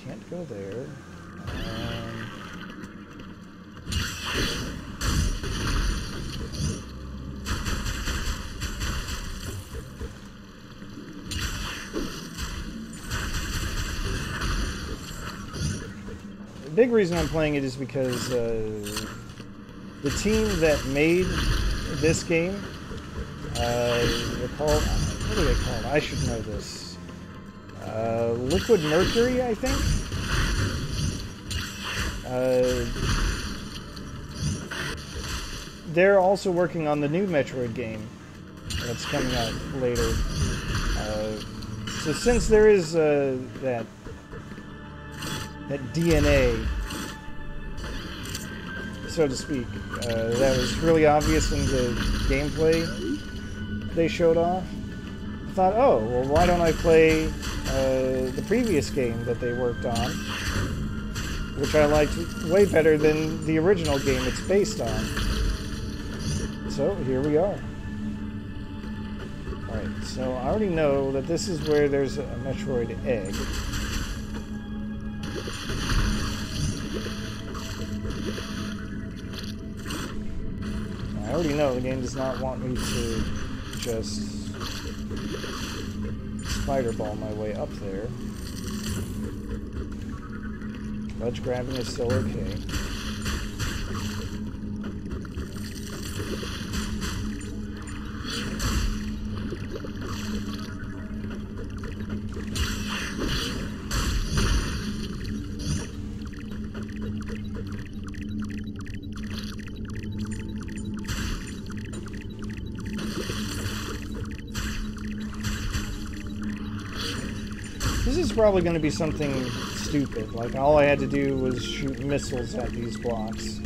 Can't go there. The big reason I'm playing it is because the team that made this game, they're called, what are they called? I should know this. Liquid Mercury, I think? They're also working on the new Metroid game that's coming out later. So since there is that DNA, so to speak, that was really obvious in the gameplay they showed off, I thought, oh, well, why don't I play the previous game that they worked on, which I liked way better than the original game it's based on. So here we are. Alright, so I already know that this is where there's a Metroid egg. I already know the game does not want me to just spider-ball my way up there. Ledge grabbing is still okay. This is probably going to be something stupid, like all I had to do was shoot missiles at these blocks.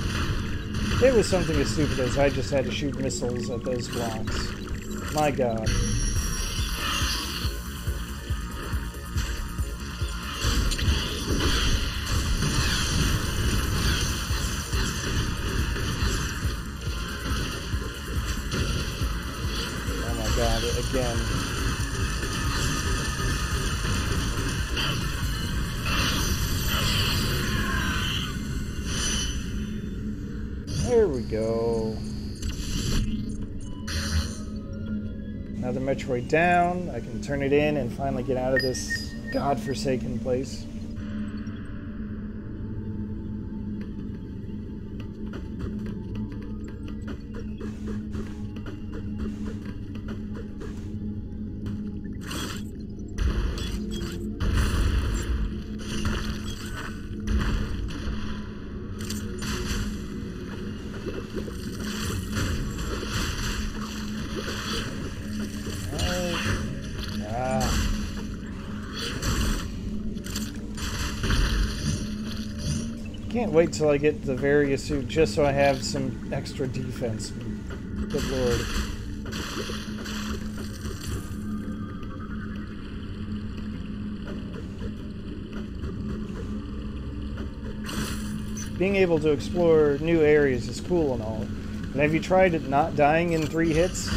It was something as stupid as I just had to shoot missiles at those blocks. My god. Oh my god, again. There we go. Another Metroid down. I can turn it in and finally get out of this godforsaken place. Can't wait till I get the various suit just so I have some extra defense. Good lord. Being able to explore new areas is cool and all, but have you tried it not dying in 3 hits?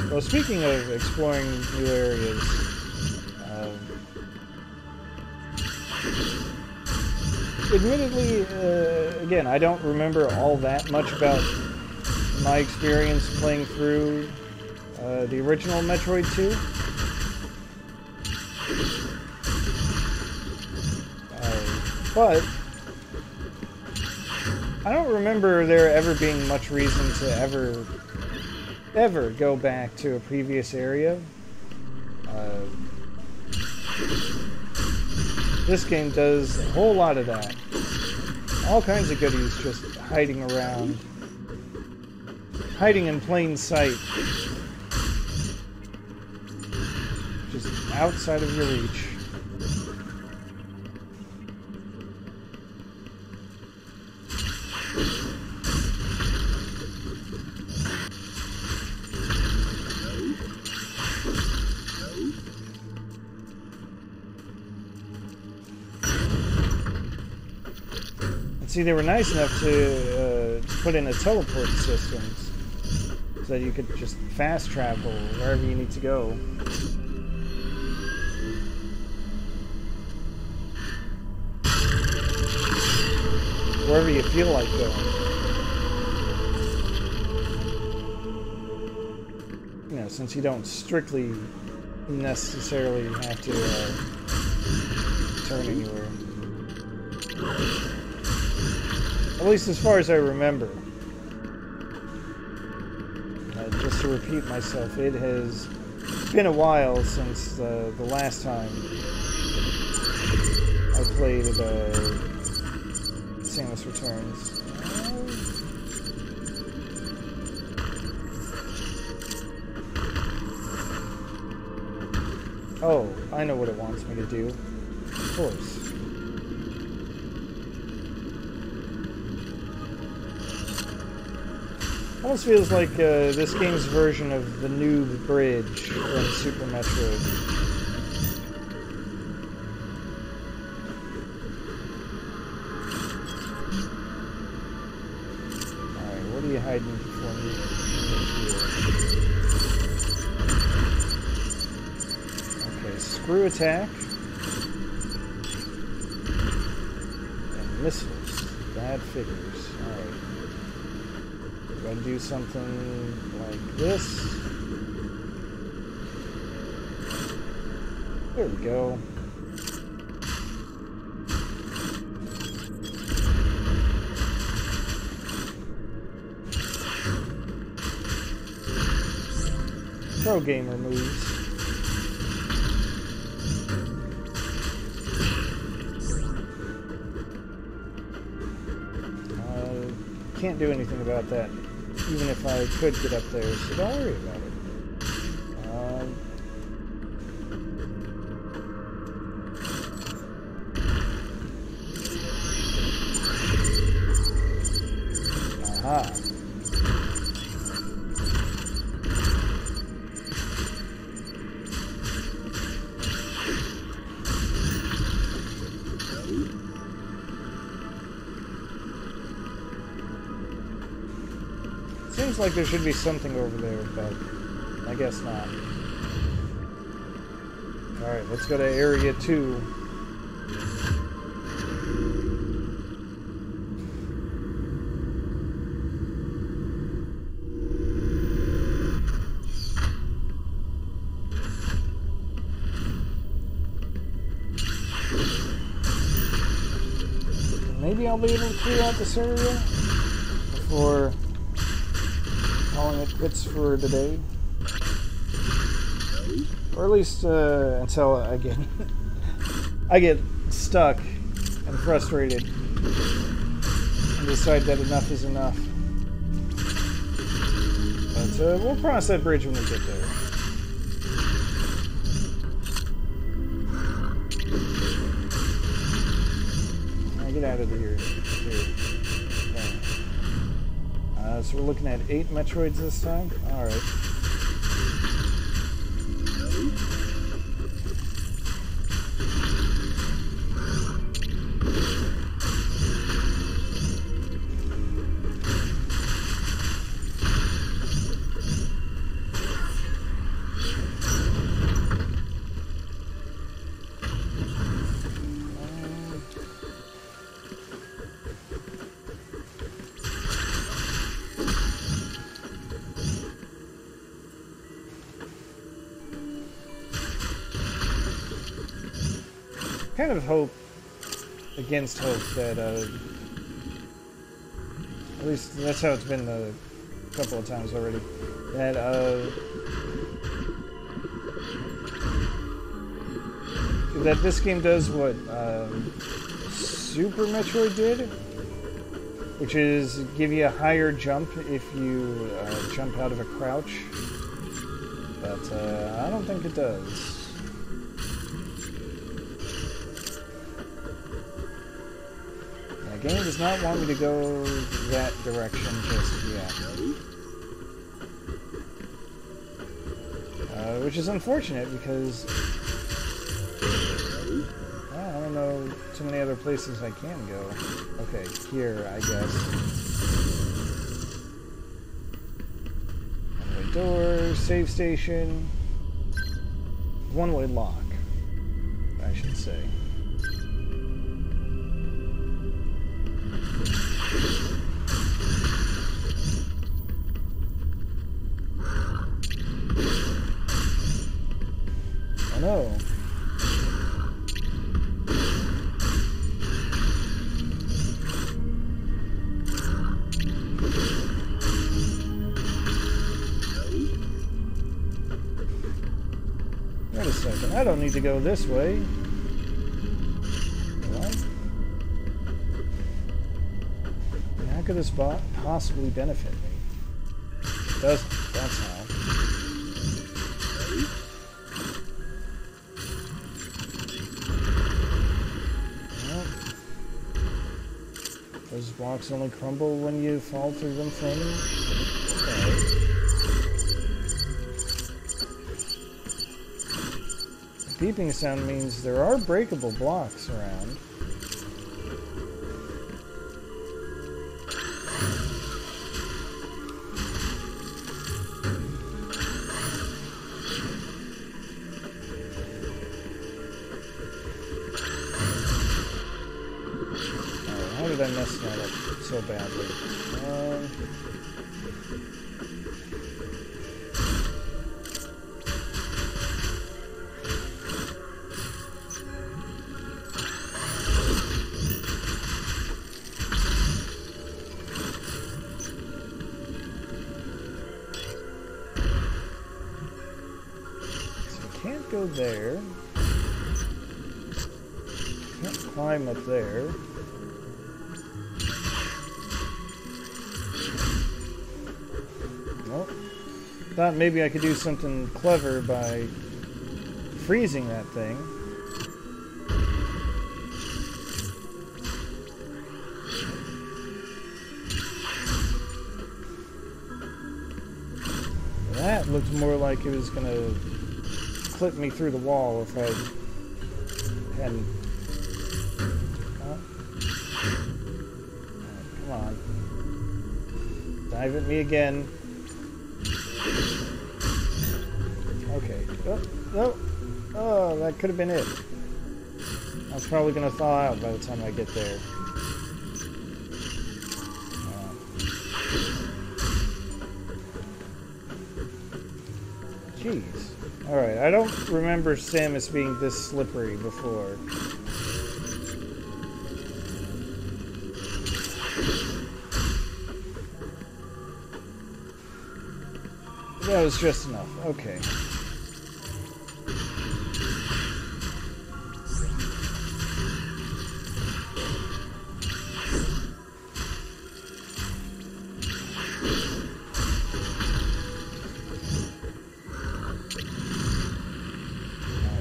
Well, speaking of exploring new areas, admittedly, again, I don't remember all that much about my experience playing through the original Metroid II. But I don't remember there ever being much reason to ever go back to a previous area. This game does a whole lot of that. All kinds of goodies just hiding around. Hiding in plain sight. Just outside of your reach. See, they were nice enough to put in a teleport system so that you could just fast travel wherever you need to go. Wherever you feel like going. You know, since you don't strictly necessarily have to turn anywhere. At least as far as I remember. Just to repeat myself, it has been a while since the last time I played Samus Returns. Oh, I know what it wants me to do. Of course. Almost feels like this game's version of the noob bridge from Super Metroid. Alright, what are you hiding for me? Okay, screw attack. And missiles. That figures. Alright. Do I do something like this? There we go. Pro gamer moves. Can't do anything about that. Even if I could get up there, so don't worry about it. Aha. Seems like there should be something over there, but I guess not. Alright, let's go to Area 2. Maybe I'll be able to clear out this area before calling it quits for the day, or at least until I get stuck and frustrated and decide that enough is enough. But we'll cross that bridge when we get there. Now get out of here. So we're looking at 8 Metroids this time? Alright. Kind of hope against hope that, at least that's how it's been a couple of times already, that this game does what Super Metroid did, which is give you a higher jump if you jump out of a crouch, but I don't think it does. The game does not want me to go that direction just yet. Which is unfortunate because I don't know too many other places I can go. Okay, here, I guess. One-way door, save station. One-way lock, I should say. Oh no. Wait a second, I don't need to go this way. What? How could this bot possibly benefit me? It doesn't, that's how. Those blocks only crumble when you fall through them flaming? Okay. The beeping sound means there are breakable blocks around. How did I mess that up so badly? So I can't go there. Can't climb up there. Thought maybe I could do something clever by freezing that thing. That looked more like it was gonna clip me through the wall if I hadn't. Come on. Dive at me again. Okay. Oh, no. Oh, that could have been it. I was probably going to thaw out by the time I get there. Jeez. Alright, I don't remember Samus being this slippery before. That was just enough. Okay.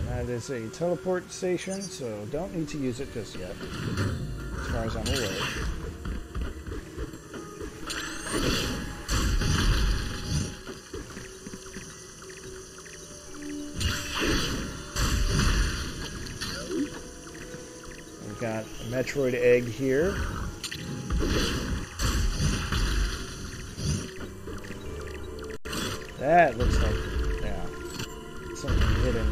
That is a teleport station, so don't need to use it just yet, as far as I'm aware. We've got a Metroid egg here. That looks like, yeah, something hidden.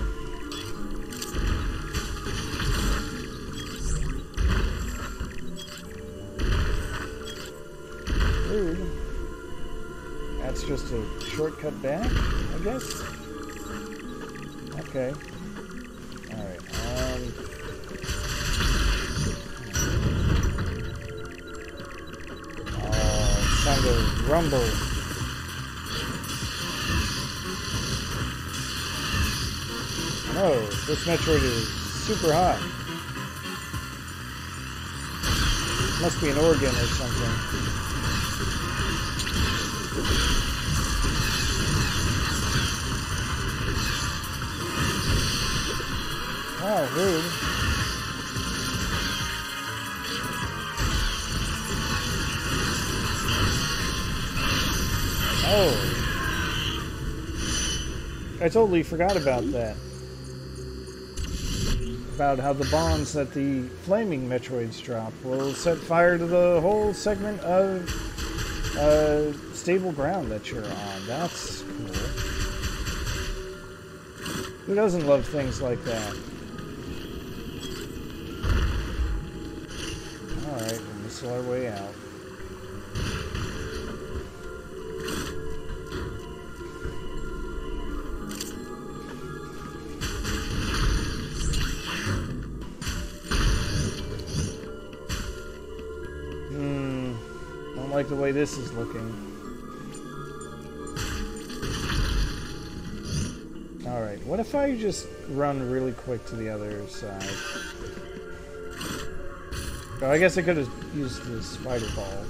Rude. That's just a shortcut back, I guess? Okay. Alright, rumble. No, this Metroid is super hot. Must be an organ or something. Oh, rude. Oh. I totally forgot about that. About how the bombs that the flaming Metroids drop will set fire to the whole segment of stable ground that you're on. That's cool. Who doesn't love things like that? Alright, we'll missile our way out. Don't like the way this is looking. Alright, what if I just run really quick to the other side? Oh, I guess I could have used the spider ball.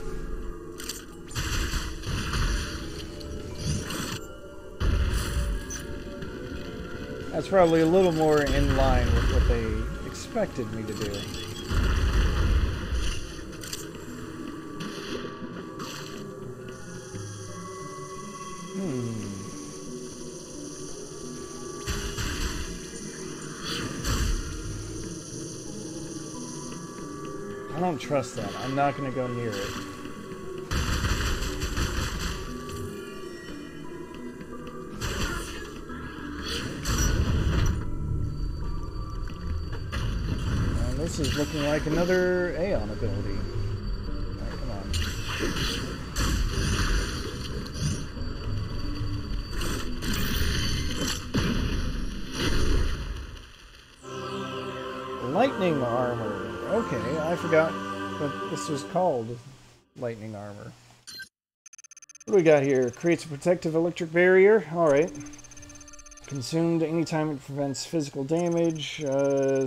That's probably a little more in line with what they expected me to do. I don't trust that. I'm not going to go near it. And this is looking like another Aeon ability. Alright, come on. Lightning armor. Okay, I forgot that this was called lightning armor. What do we got here? Creates a protective electric barrier. Alright. Consumed anytime it prevents physical damage.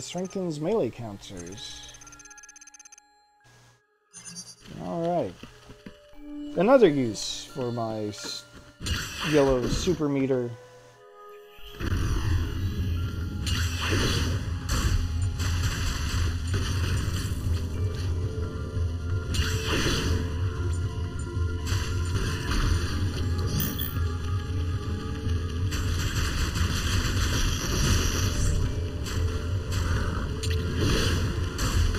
Strengthens melee counters. Alright. Another use for my yellow super meter.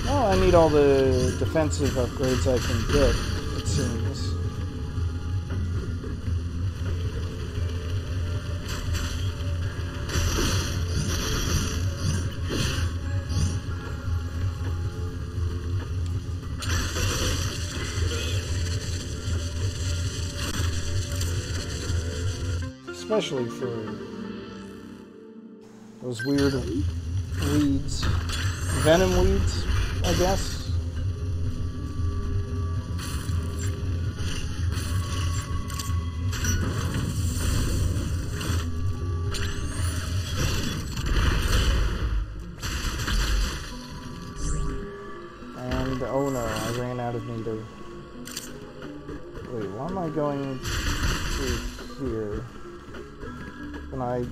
I need all the defensive upgrades I can get, it seems. Especially for those weird weeds. Venom weeds, I guess. And oh no, I ran out of meter. Wait, why am I going through here when I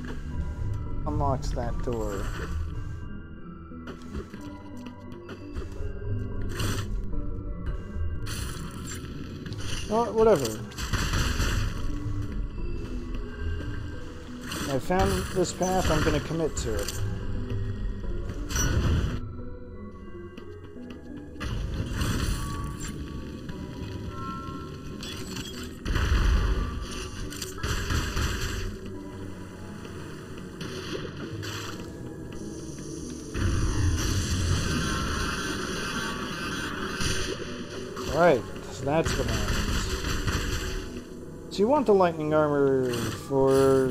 unlocked that door? Well, whatever. I found this path, I'm going to commit to it. Alright, so that's what happens. So you want the lightning armor for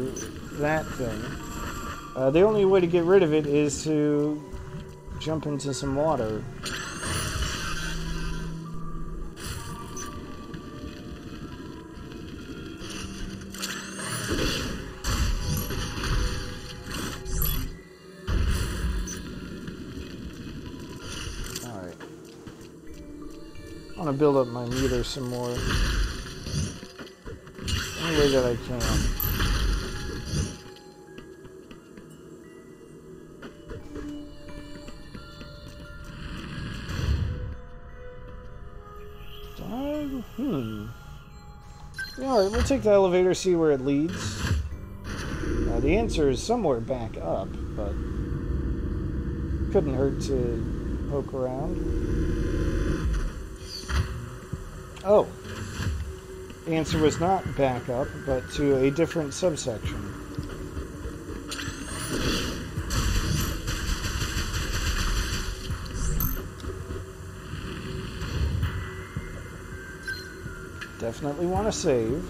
that thing. The only way to get rid of it is to jump into some water. Alright. I want to build up my meter some more. Any way that I can. Alright, we'll take the elevator, see where it leads. The answer is somewhere back up, but couldn't hurt to poke around. Oh. The answer was not back up, but to a different subsection. Definitely want to save.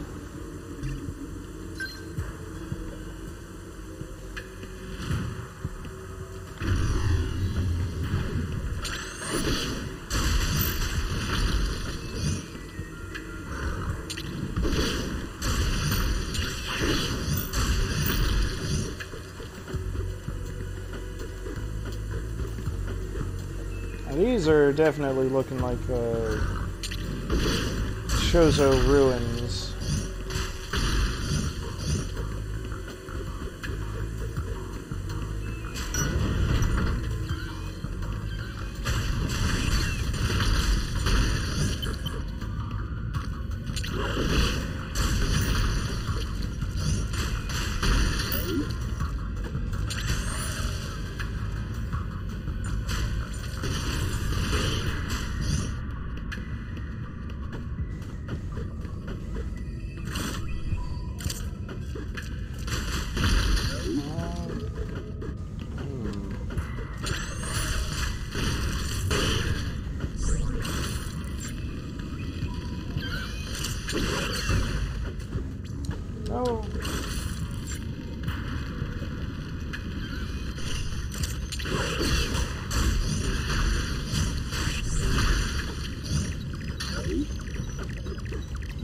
Now, these are definitely looking like Chozo ruins. Oh.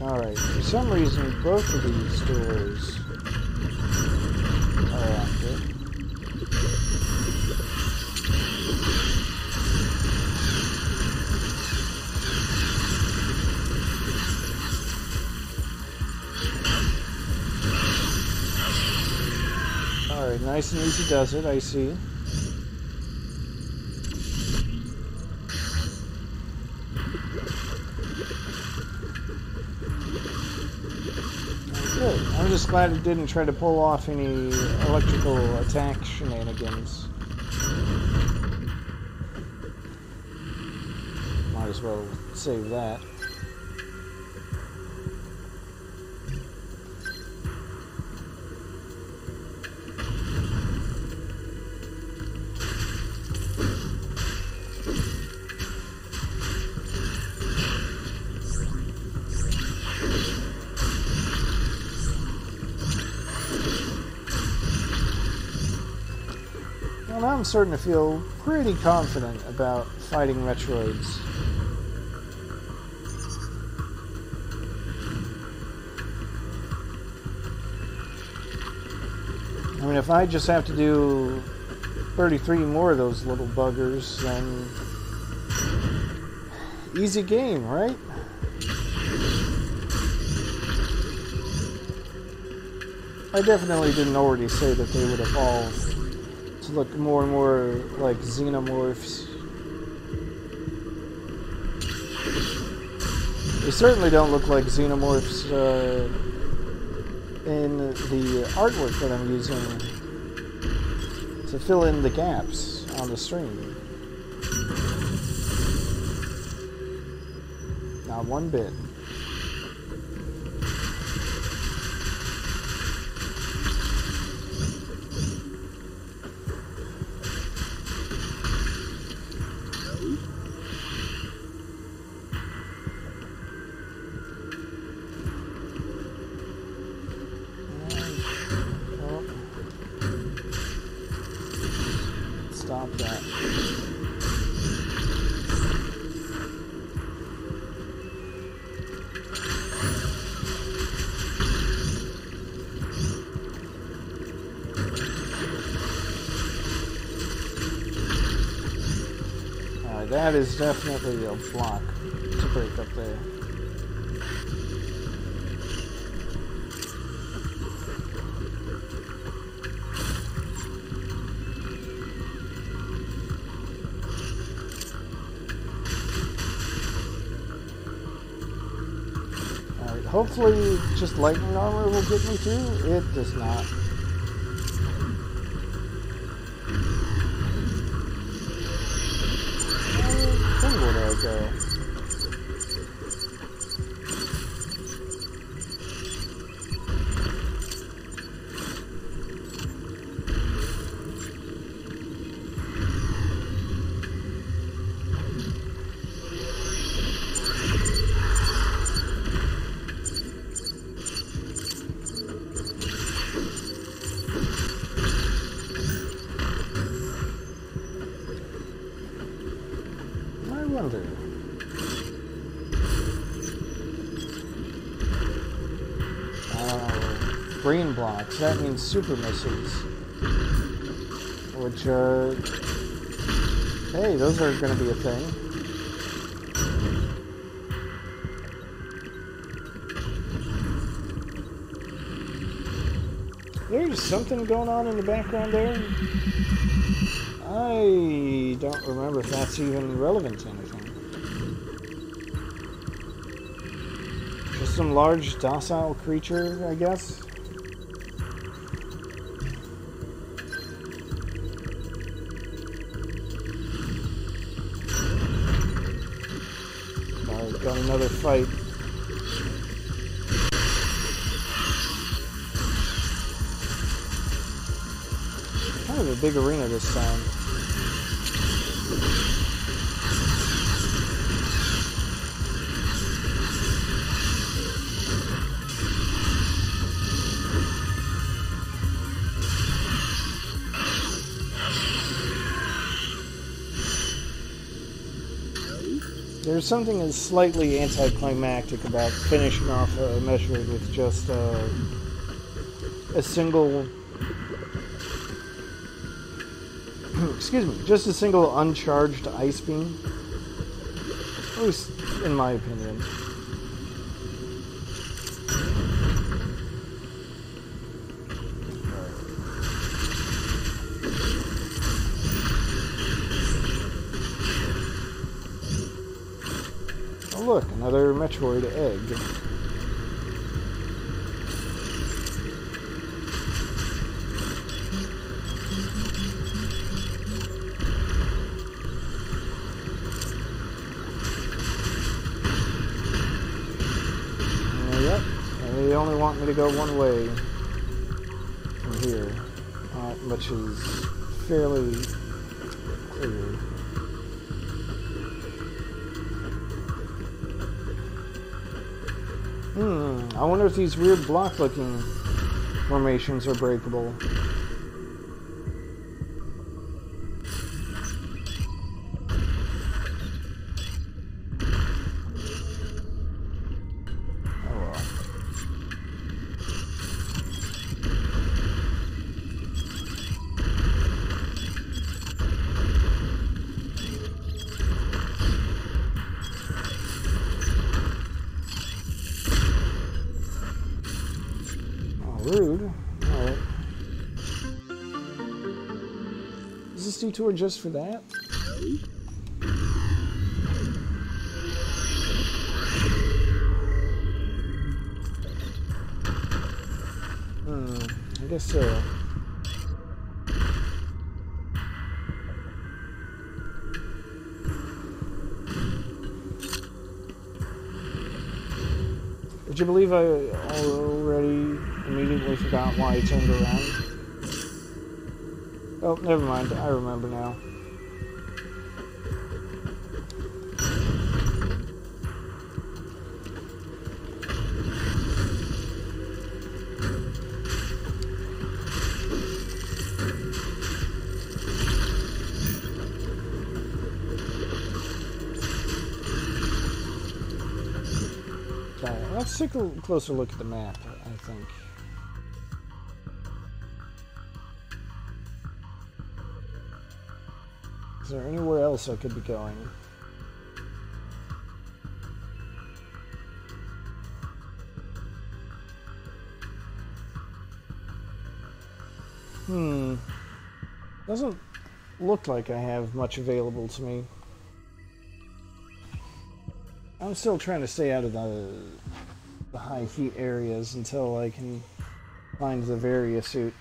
Alright, for some reason both of these doors are active. Alright, nice and easy does it, I see. Good. I'm just glad it didn't try to pull off any electrical attack shenanigans. Might as well save that. Well, now I'm starting to feel pretty confident about fighting Metroids. I mean, if I just have to do 33 more of those little buggers, then easy game, right? I definitely didn't already say that they would evolve to look more and more like xenomorphs. They certainly don't look like xenomorphs in the artwork that I'm using to fill in the gaps on the stream. Not one bit. Stop that. that is definitely a block to break up there. Alright, hopefully just lightning armor will get me through. It does not. Where do I go? Brain blocks, that means super missiles. Which, hey, those are gonna be a thing. There's something going on in the background there. I don't remember if that's even relevant to anything. Just some large, docile creature, I guess. Got another fight. Kind of a big arena this time. There's something that's slightly anticlimactic about finishing off a Metroid with just a single, excuse me, just a single uncharged ice beam. At least in my opinion. Look, another Metroid egg. Yep, they only want me to go one way from here, which is fairly clear. I wonder if these weird block-looking formations are breakable. Oh well. Rude. Alright. Is this detour just for that? I guess so. Would you believe I already immediately forgot why I turned around? Oh, never mind. I remember now. Let's take a closer look at the map, I think. Is there anywhere else I could be going? Doesn't look like I have much available to me. I'm still trying to stay out of the high heat areas until I can find the Varia suit.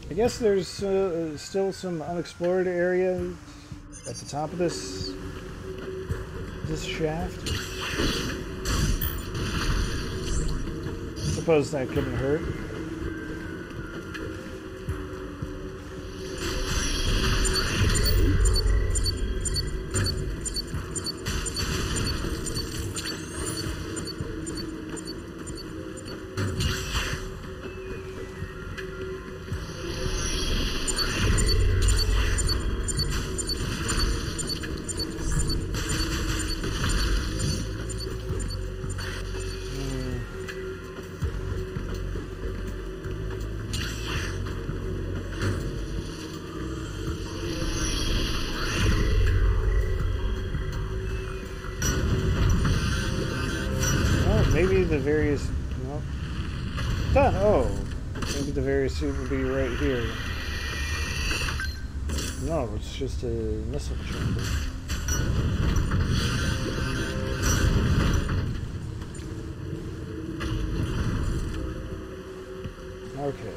I guess there's still some unexplored area at the top of this shaft. Suppose that couldn't hurt. Maybe the various... No. Oh! Maybe the various suit would be right here. No, it's just a missile chamber. Okay,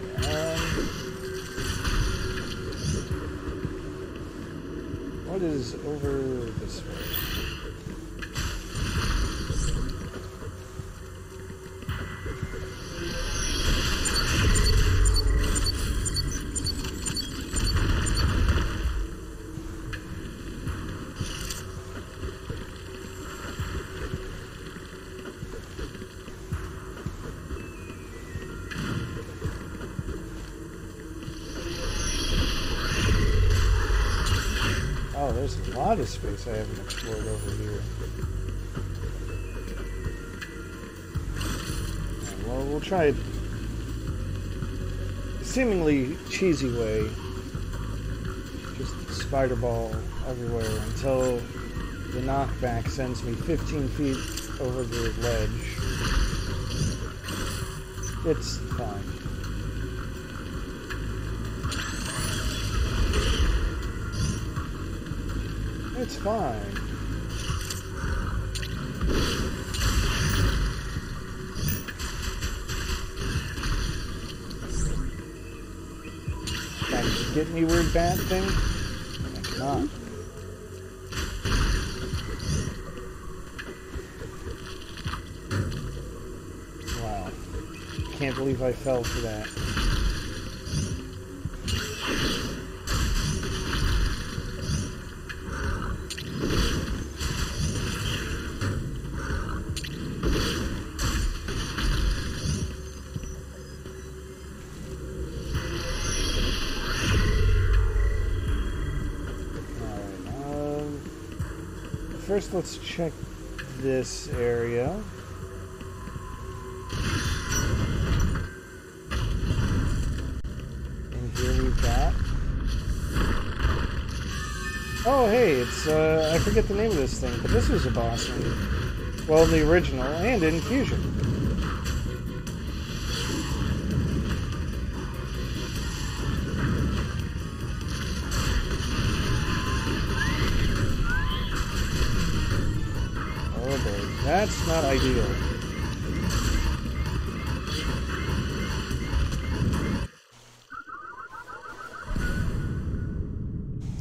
what is over this way? Oh, there's a lot of space I haven't explored over here. Well, we'll try a seemingly cheesy way. Just spider ball everywhere until the knockback sends me 15 feet over the ledge. It's fine. It's fine. Can you get me, weird bat thing? I cannot. Wow. Can't believe I fell for that. First, let's check this area. And here we've got... Oh, hey, it's, I forget the name of this thing, but this was a boss in, well, in the original and in Fusion. That's not ideal.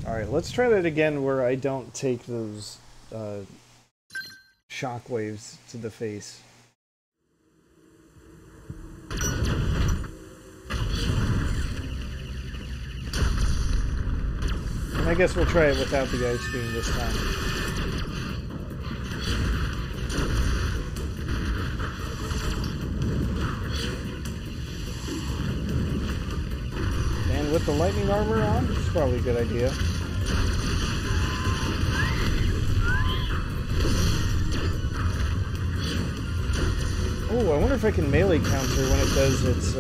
Alright, let's try that again where I don't take those shockwaves to the face. And I guess we'll try it without the ice beam this time. the lightning armor on? It's probably a good idea. Oh, I wonder if I can melee counter when it does its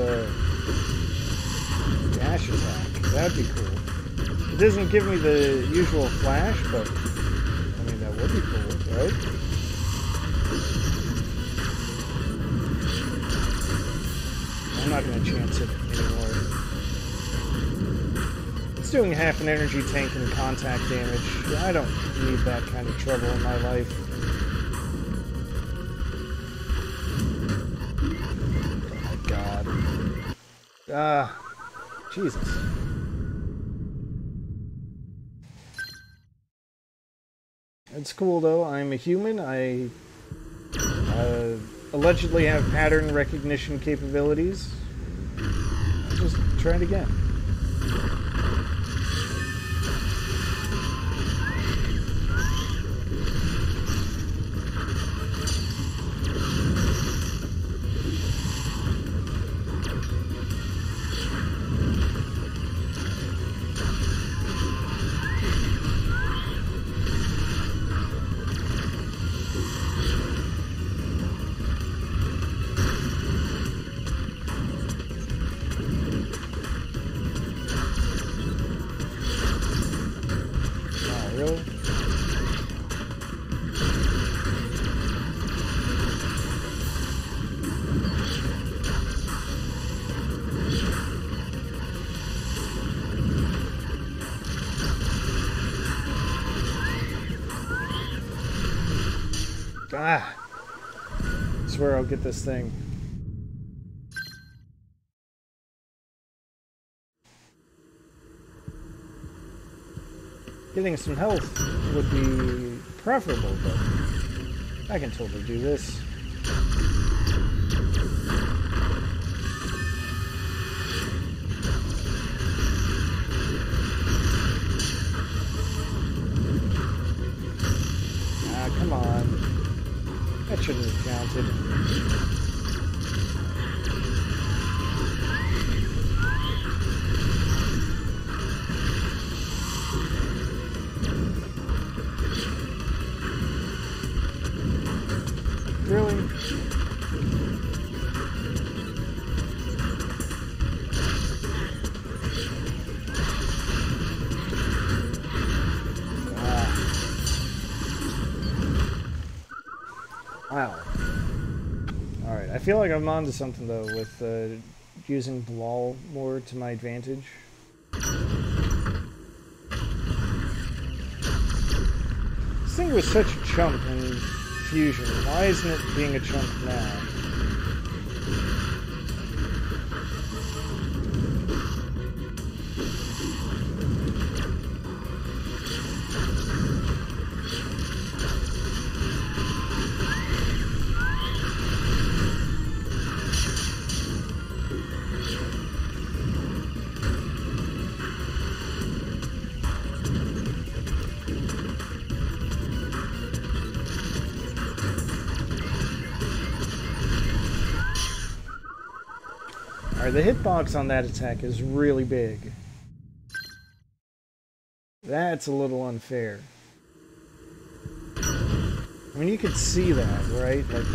dash attack. That'd be cool. It doesn't give me the usual flash, but I mean, that would be cool, right? I'm not going to chance it anymore. It's doing half an energy tank and contact damage. I don't need that kind of trouble in my life. Oh my god. Jesus. It's cool though. I'm a human. I allegedly have pattern recognition capabilities. I'll just try it again. Ah! I swear I'll get this thing. Getting some health would be preferable, but I can totally do this. Ah, come on. That shouldn't have counted. Really? Wow. Alright, I feel like I'm onto something though with using Blall more to my advantage. This thing was such a chump in Fusion. Why isn't it being a chump now? The hitbox on that attack is really big. That's a little unfair. I mean, you could see that, right? Like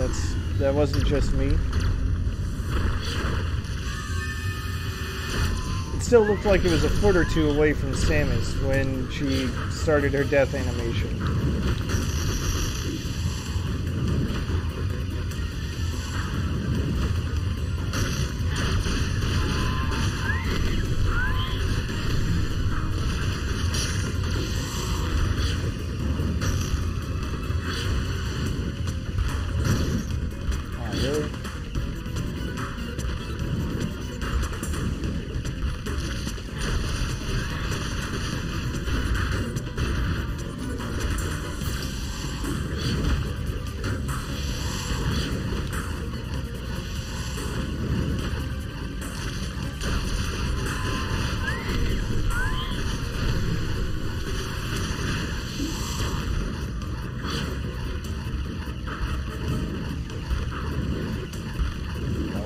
that wasn't just me. It still looked like it was a foot or two away from Samus when she started her death animation.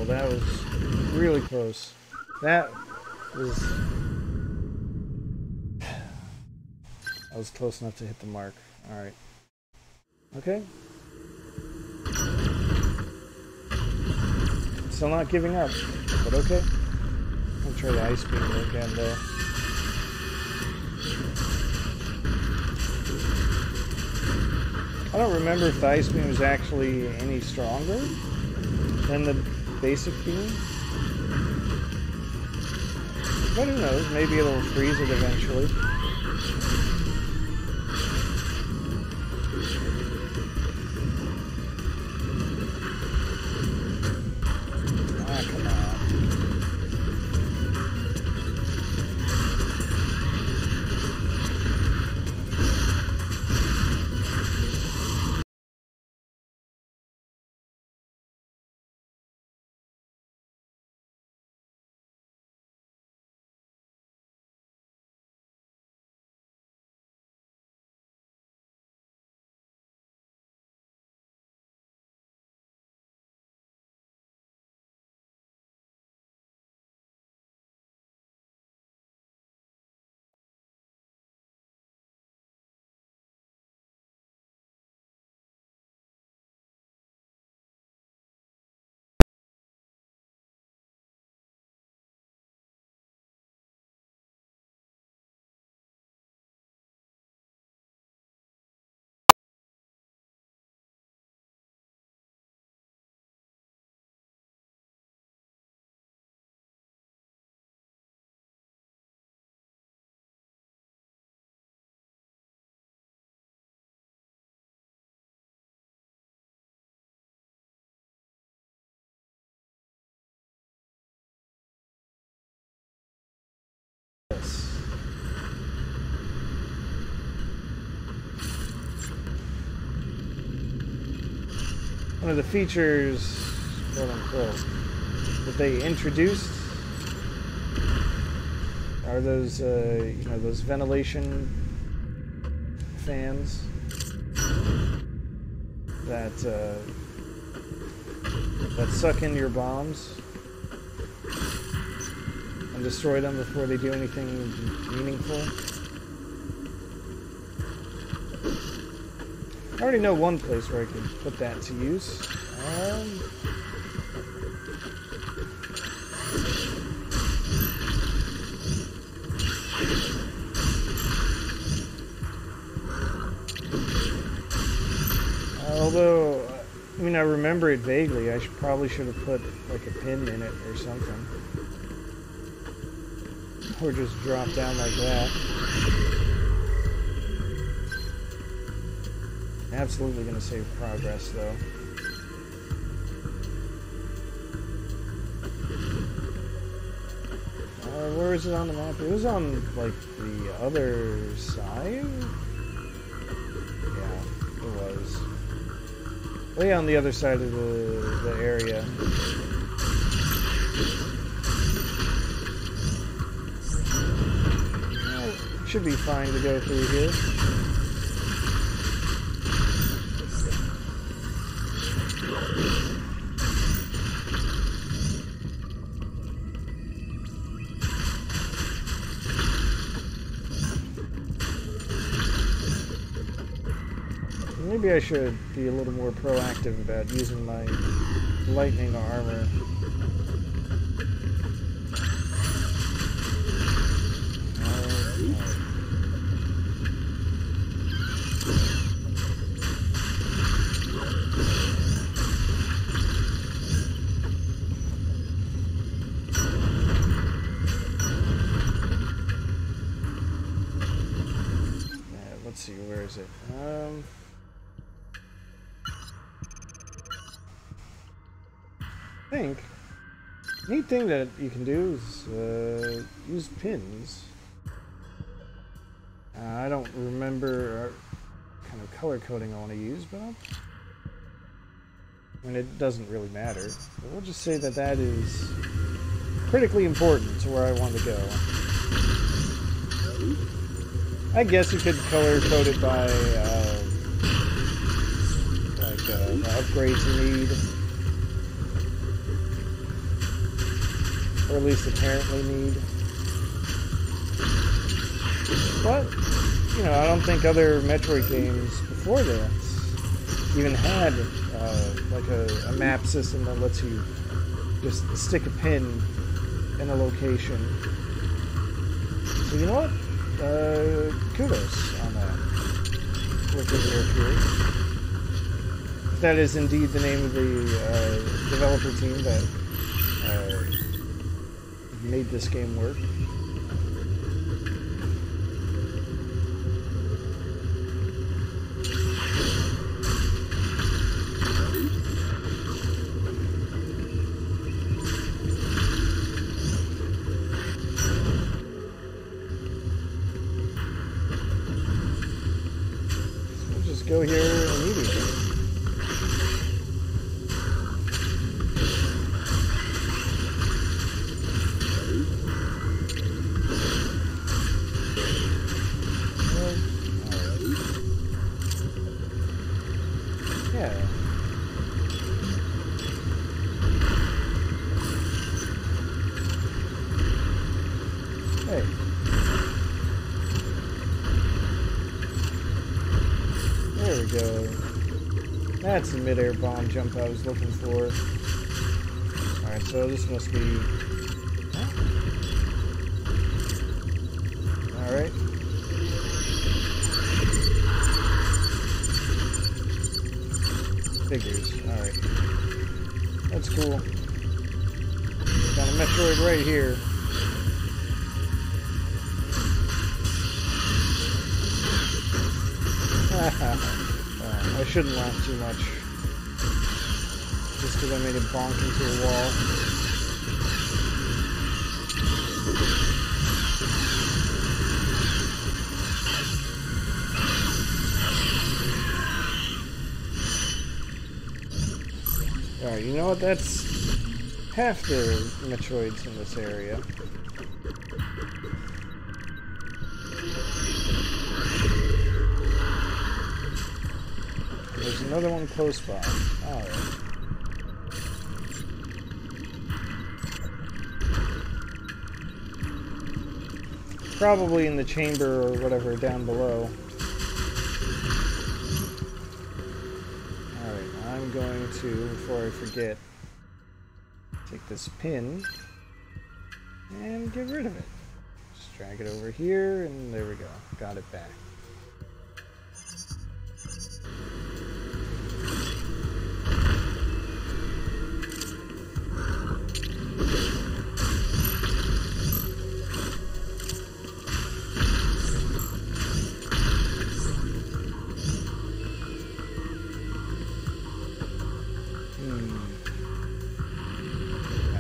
That was really close. That was I was close enough to hit the mark. Alright. Okay. Still not giving up, but okay. I'll try the ice beam again though. I don't remember if the ice beam was actually any stronger than the basic beam. But who knows, maybe it'll freeze it eventually. Ah, come on. One of the features, quote unquote, that they introduced are those, you know, those ventilation fans that that suck in your bombs and destroy them before they do anything meaningful. I already know one place where I can put that to use. Although, I mean, I remember it vaguely. I probably should have put like a pin in it or something. Or just drop down like that. Absolutely going to save progress, though. Where is it on the map? It was on, like, the other side? Yeah, it was. Way on the other side of the area. Well, should be fine to go through here. Maybe I should be a little more proactive about using my lightning armor. Let's see, where is it? I think neat thing that you can do is use pins. I don't remember what kind of color coding I want to use, but I mean, it doesn't really matter. But we'll just say that that is critically important to where I want to go. I guess you could color code it by the upgrades you need. Or at least apparently need. But you know, I don't think other Metroid games before that even had like a map system that lets you just stick a pin in a location. So you know what? Kudos on that. Working here. If that is indeed the name of the developer team that made this game work. Go here immediately. Yeah. Hey. There we go. That's the mid-air bomb jump I was looking for. Alright, so this must be... Huh? Alright. Figures. Alright. That's cool. Got a Metroid right here. I shouldn't laugh too much. Just because I made it bonk into a wall. Alright, you know what? That's half the Metroids in this area. There's another one close by. Alright. Probably in the chamber or whatever down below. Alright, I'm going to, before I forget, take this pin and get rid of it. Just drag it over here and there we go. Got it back.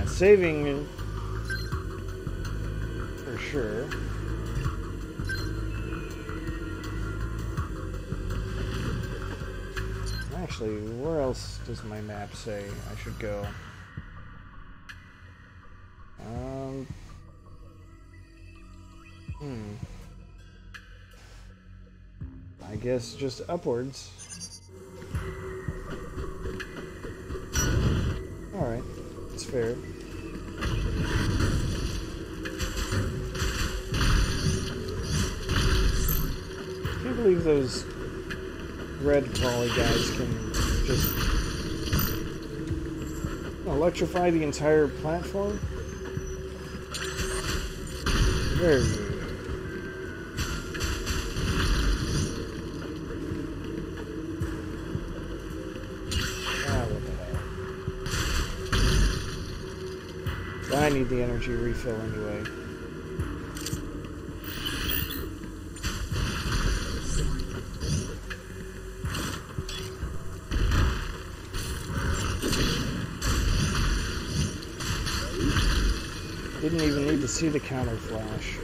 Saving for sure. Actually, where else does my map say I should go? I guess just upwards. Alright, that's fair. I can't believe those red crawly guys can just electrify the entire platform. Very weird. I need the energy refill anyway. Didn't even need to see the counter flash.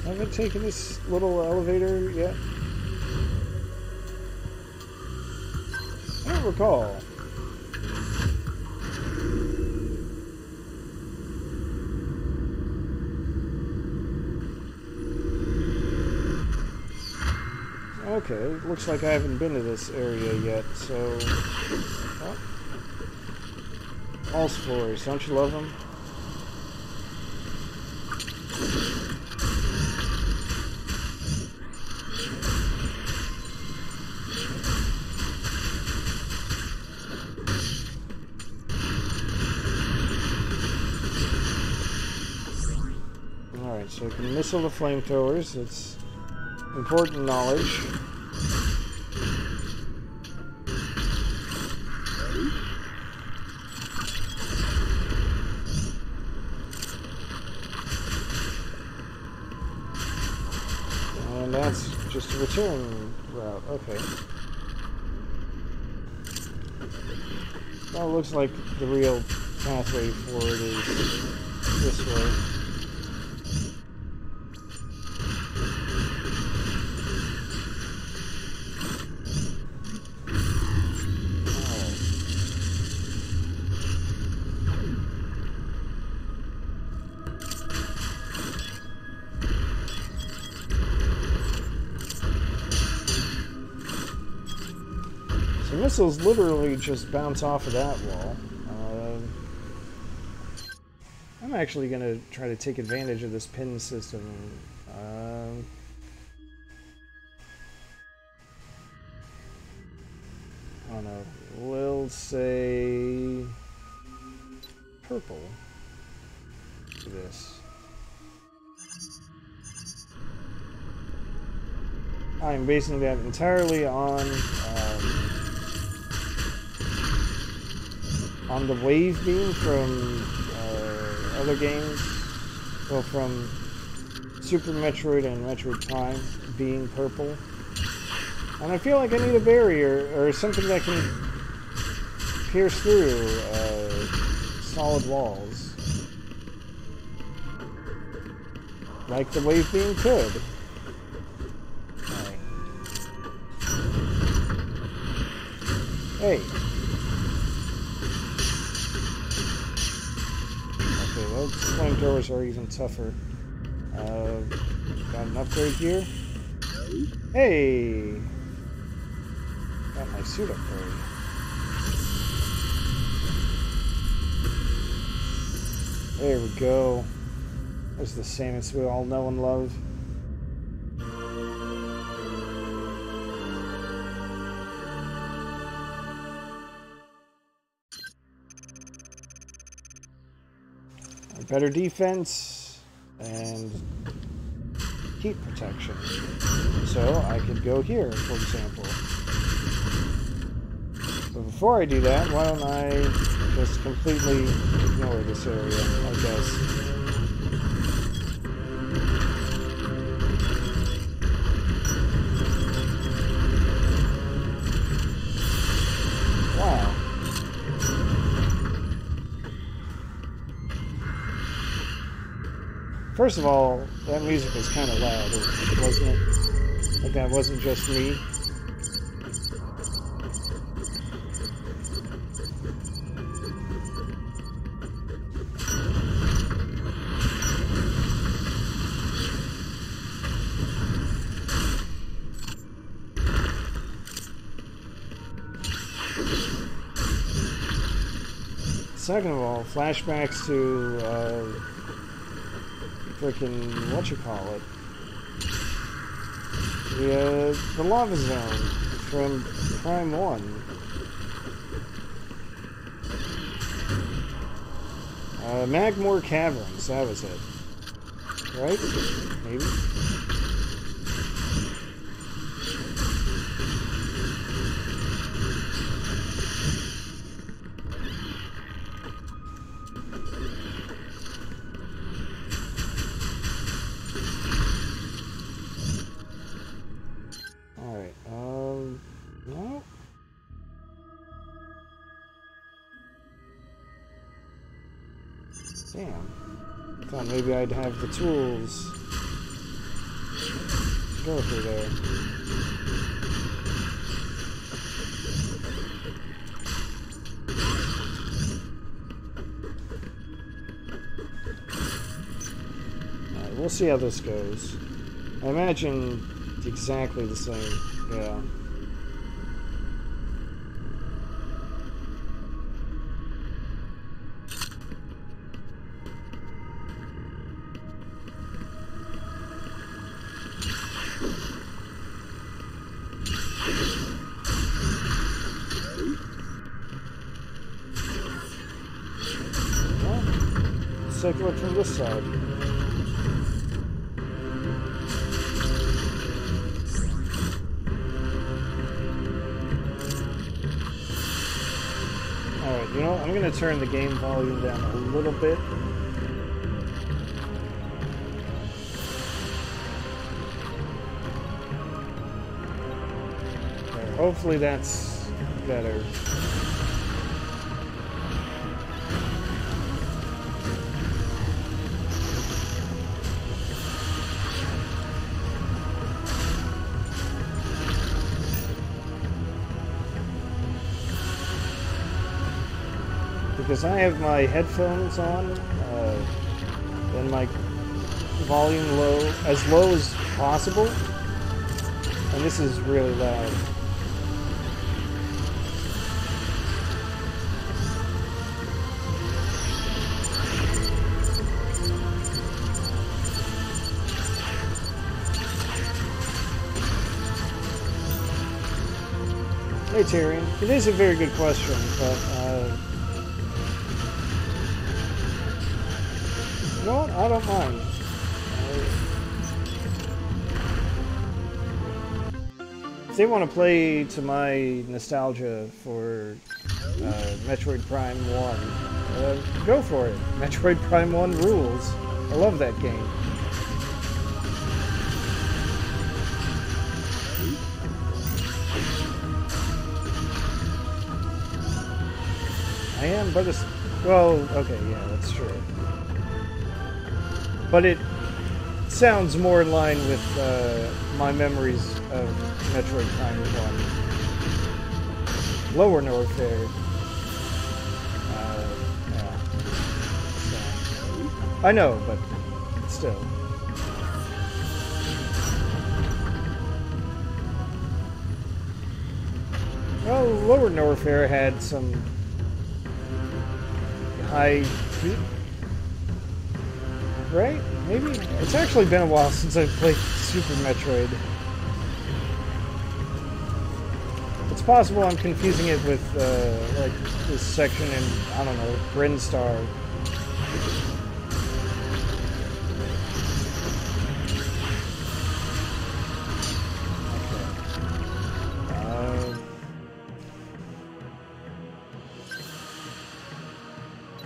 Haven't taken this little elevator yet. I don't recall. Okay, looks like I haven't been to this area yet, so... Oh. False floors, don't you love them? Alright, so you can missile the flamethrowers, it's important knowledge. And that's just a return route, okay. Well, it looks like the real pathway forward is this way. The missiles literally just bounce off of that wall. I'm actually going to try to take advantage of this pin system. I don't know. We'll say purple for this. I'm basing that entirely on the wave beam from other games, well, from Super Metroid and Metroid Prime being purple. And I feel like I need a barrier, or something that can pierce through solid walls. Like the wave beam could. Alright. Hey! Those flamethrowers are even tougher. Got an upgrade here. Hey! Got my suit upgrade. There we go. There's the Samus we all know and love. Better defense and heat protection. So I could go here, for example. But before I do that, why don't I just completely ignore this area, I guess. Wow. First of all, that music was kind of loud, wasn't it? Like that wasn't just me. Second of all, flashbacks to freaking whatchamacallit. The lava zone from Prime 1. Magmore Caverns, that was it. Right? Maybe? No. Damn. Thought maybe I'd have the tools to go through there. Alright, we'll see how this goes. I imagine it's exactly the same Yeah. Well, let's take a look from this side. Alright, you know, I'm going to turn the game volume down a little bit. There, hopefully that's better. Because I have my headphones on, and my volume as low as possible, and this is really loud. Hey Tyrion, it is a very good question, but you know what? I don't mind. If they want to play to my nostalgia for Metroid Prime 1, go for it. Metroid Prime 1 rules. I love that game. I am, but it's... Well, okay, yeah, that's true. But it sounds more in line with my memories of Metroid Prime 1. Lower Norfair. Yeah. So, I know, but still. Well, Lower Norfair had some high... Right? Maybe? It's actually been a while since I've played Super Metroid. It's possible I'm confusing it with, like, this section in, I don't know, Brinstar. Okay.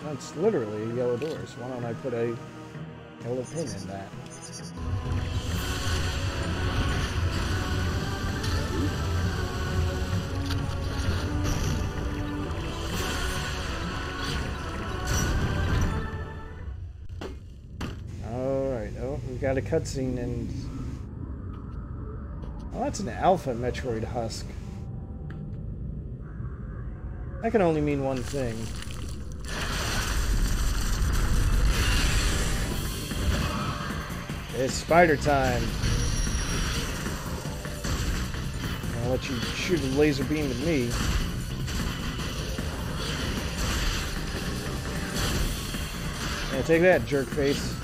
That's literally yellow doors. Why don't I put a yellow pin in that? Alright, oh, we've got a cutscene and... Oh, that's an Alpha Metroid husk. That can only mean one thing. It's spider time. I'll let you shoot a laser beam at me. Yeah, take that, jerk face.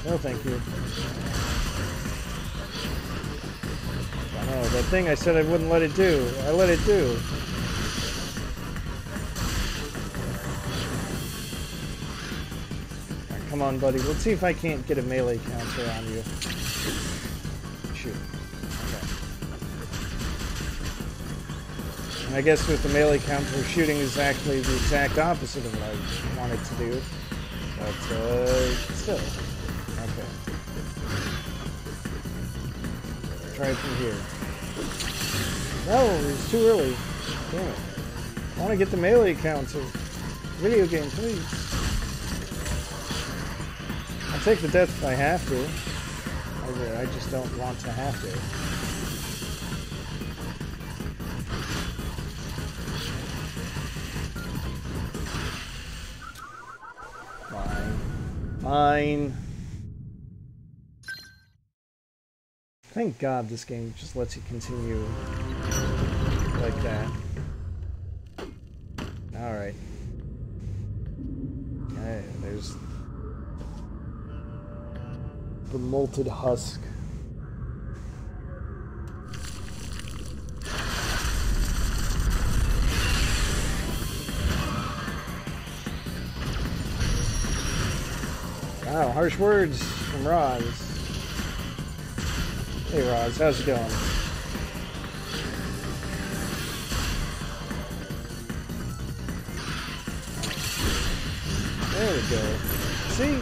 No, thank you. I know, that thing I said I wouldn't let it do. I let it do. Right, come on, buddy. Let's see if I can't get a melee counter on you. Shoot. Okay. And I guess with the melee counter, shooting is actually the exact opposite of what I wanted to do. But, still. Okay. Try it from here. No, it's too early. Damn it. I want to get the melee counter. Video game, please. I'll take the death if I have to. I just don't want to have to. Fine. Thank God this game just lets you continue like that. Alright. Okay, there's the molted husk. Wow, harsh words from Roz. Hey Roz, how's it going? There we go. See?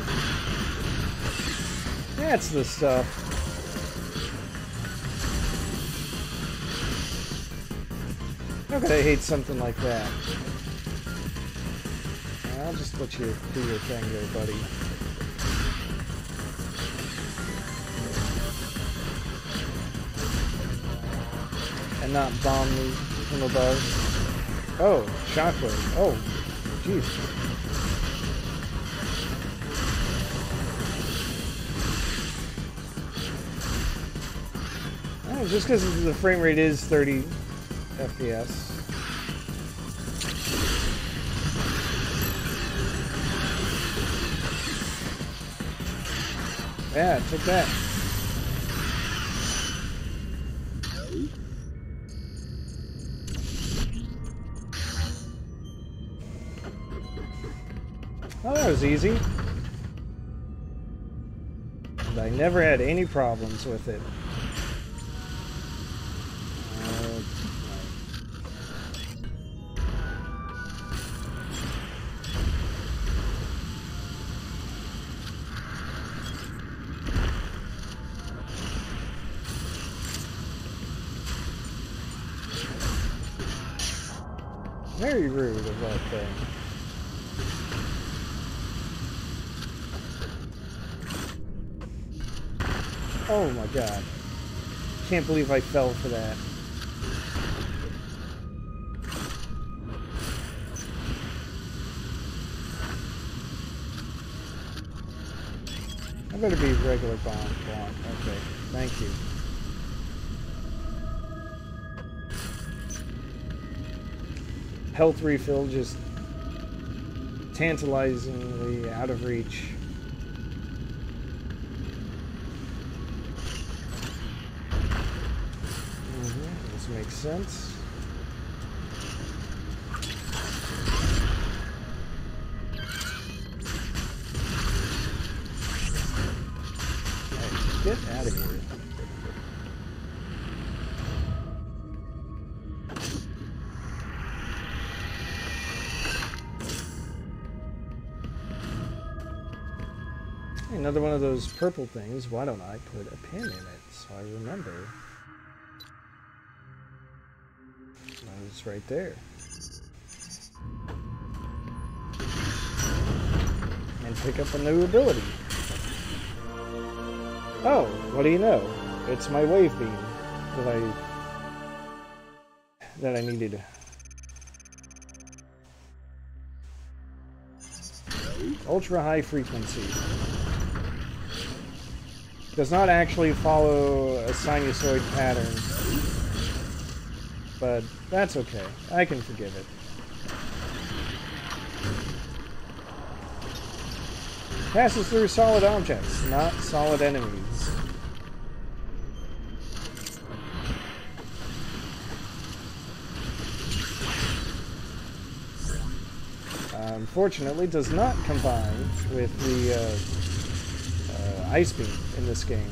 That's the stuff. How could I hate something like that? I'll just let you do your thing there, buddy. And not bomb me from above. Oh, shockwave. Oh, jeez. Oh, just because the frame rate is 30 FPS. Yeah, take that. Oh, that was easy. And I never had any problems with it. Very rude of that thing. Oh my god. Can't believe I fell for that. I better be regular bomb. Okay, thank you. Health refill just tantalizingly out of reach. This makes sense. Hey, get out of here. Another one of those purple things. Why don't I put a pin in it so I remember? It's right there. And pick up a new ability. Oh, what do you know? It's my wave beam that I needed. Ultra high frequency. Does not actually follow a sinusoid pattern, but that's okay. I can forgive it. Passes through solid objects, not solid enemies. Unfortunately, does not combine with the ice beam in this game.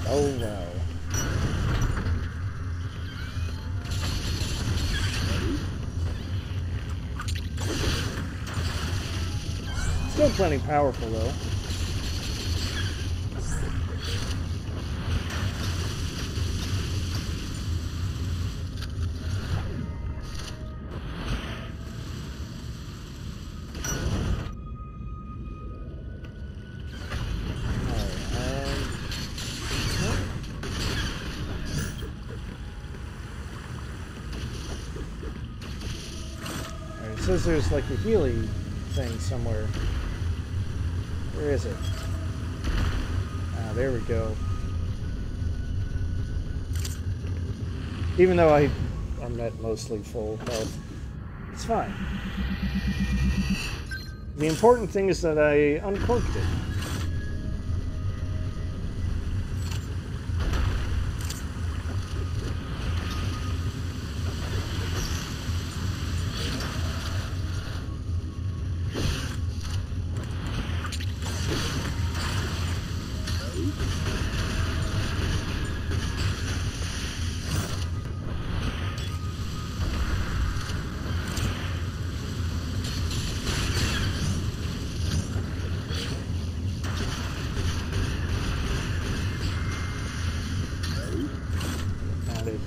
Oh wow. Still plenty powerful though. says there's like a Healy thing somewhere. Where is it? Ah, there we go. Even though I'm at mostly full health, it's fine. The important thing is that I uncorked it.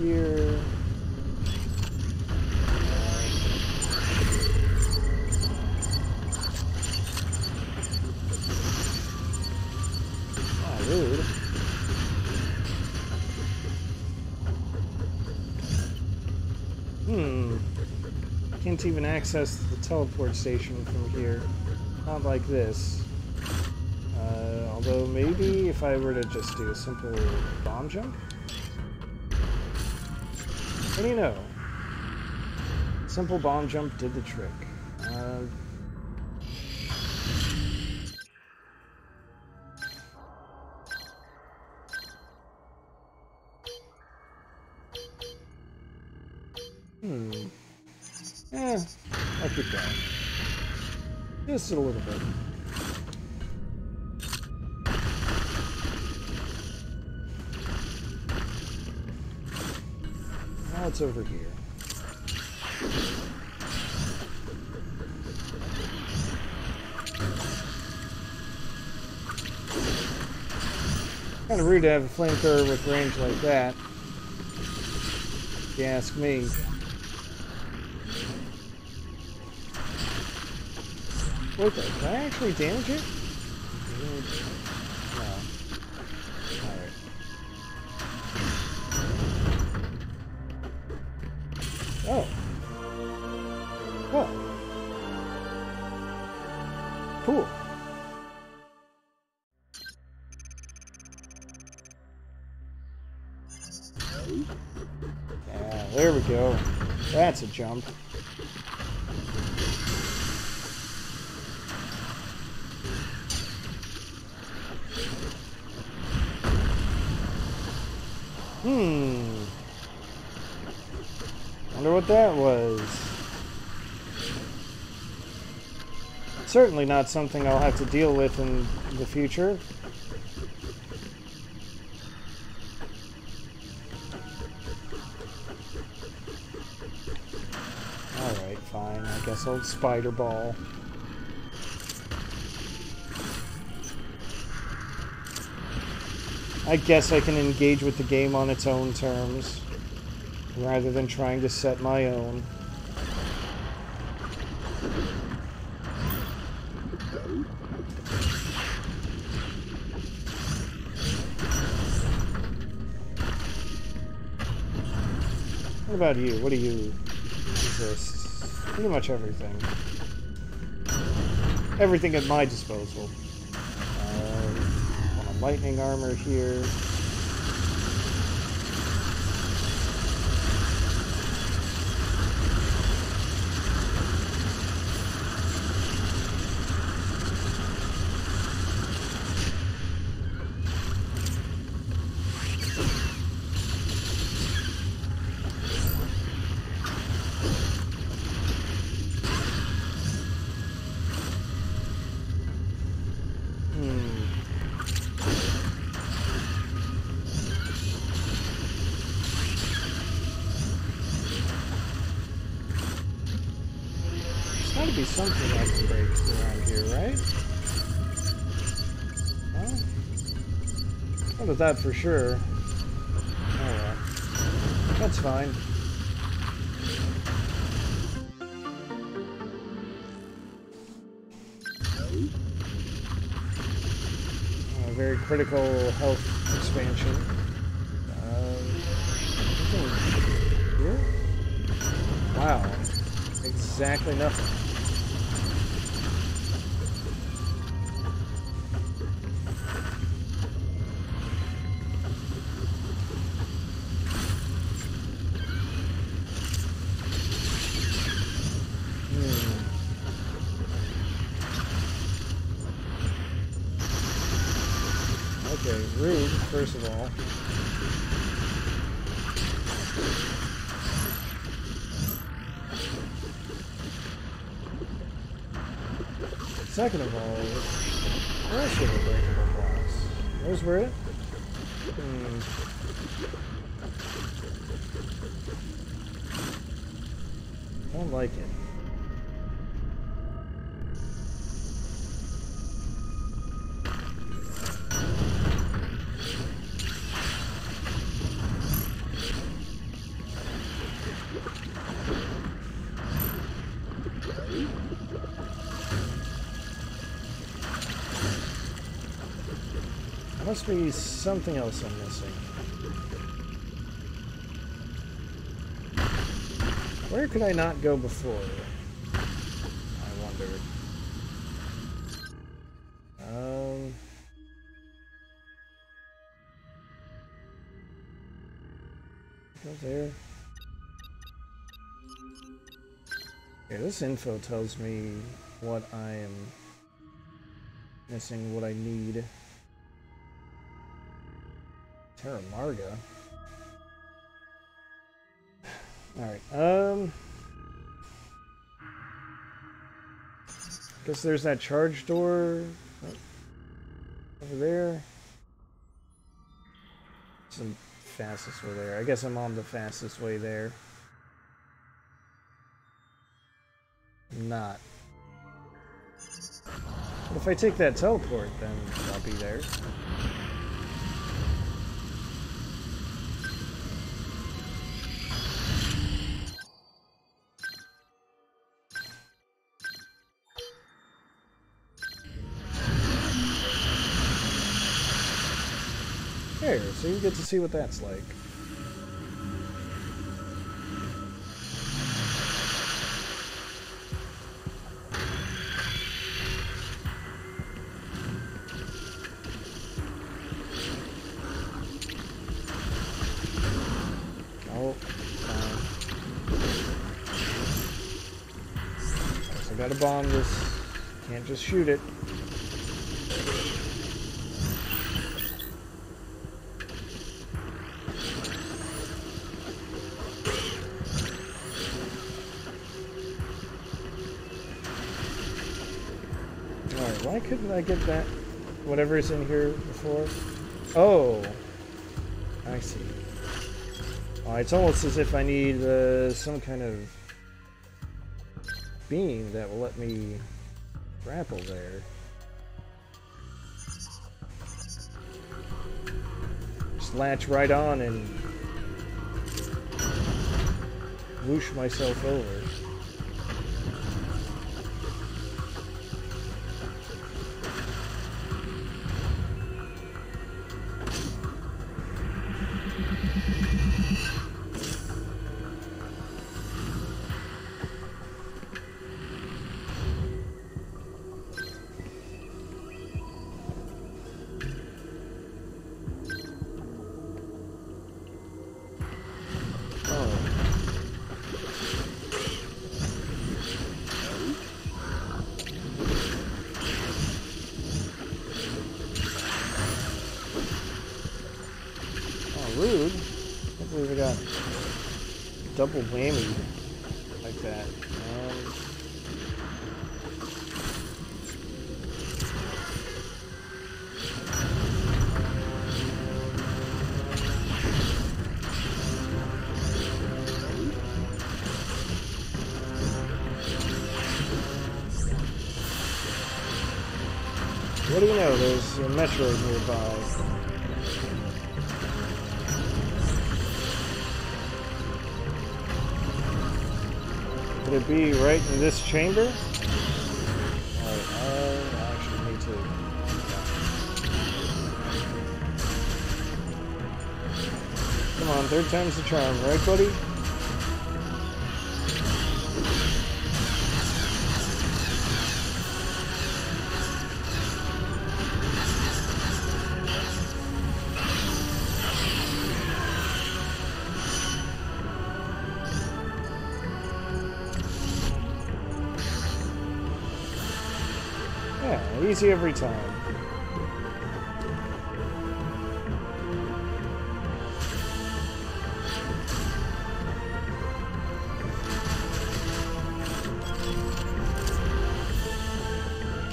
Here. Oh, rude. Can't even access the teleport station from here. Not like this. Although maybe if I were to just do a simple bomb jump? What do you know? Simple bomb jump did the trick. I'll keep going. Just a little bit. Now it's over here. Kind of rude to have a flamethrower with range like that, if you ask me. Wait though, can I actually damage it? No. Alright. Oh. Well. Cool. Yeah, there we go. That's a jump. Wonder what that was. Certainly not something I'll have to deal with in the future. Alright, fine. I guess I'll spider ball. I guess I can engage with the game on its own terms, rather than trying to set my own. What about you? What do you resist? Pretty much everything. Everything at my disposal. Lightning armor here. Be something I can break around here, right? Well, thought of that for sure. Oh well. That's fine. Very critical health expansion. Here? Wow. exactly nothing. Okay, rude, first of all. Second of all, where else are the breakable blocks? Those were it? I don't like it. There must be something else I'm missing. Where could I not go before? I wonder. Go there. Okay, this info tells me what I am missing, what I need. Terra Marga. Alright, guess there's that charge door over there. It's the fastest way there. I guess I'm on the fastest way there. I'm not. But if I take that teleport, then I'll be there. There, so you get to see what that's like. Oh, so I gotta bomb this. Can't just shoot it. Why couldn't I get that? Whatever's in here before? Oh! I see. It's almost as if I need some kind of beam that will let me grapple there. Just latch right on and whoosh myself over. Rude. I can't believe I got double whammy like that. What do you know? There's a Metroid nearby. Would it be right in this chamber? Alright, I actually need to. Come on, third time's the charm, right, buddy? Easy every time.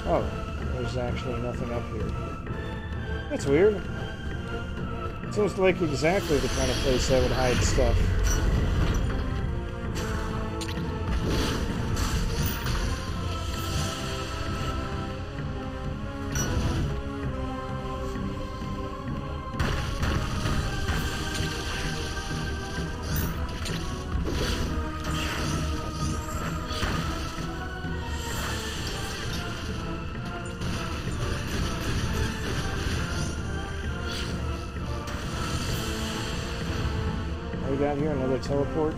Oh, there's actually nothing up here. That's weird. Seems like exactly the kind of place that would hide stuff. We got here another teleport.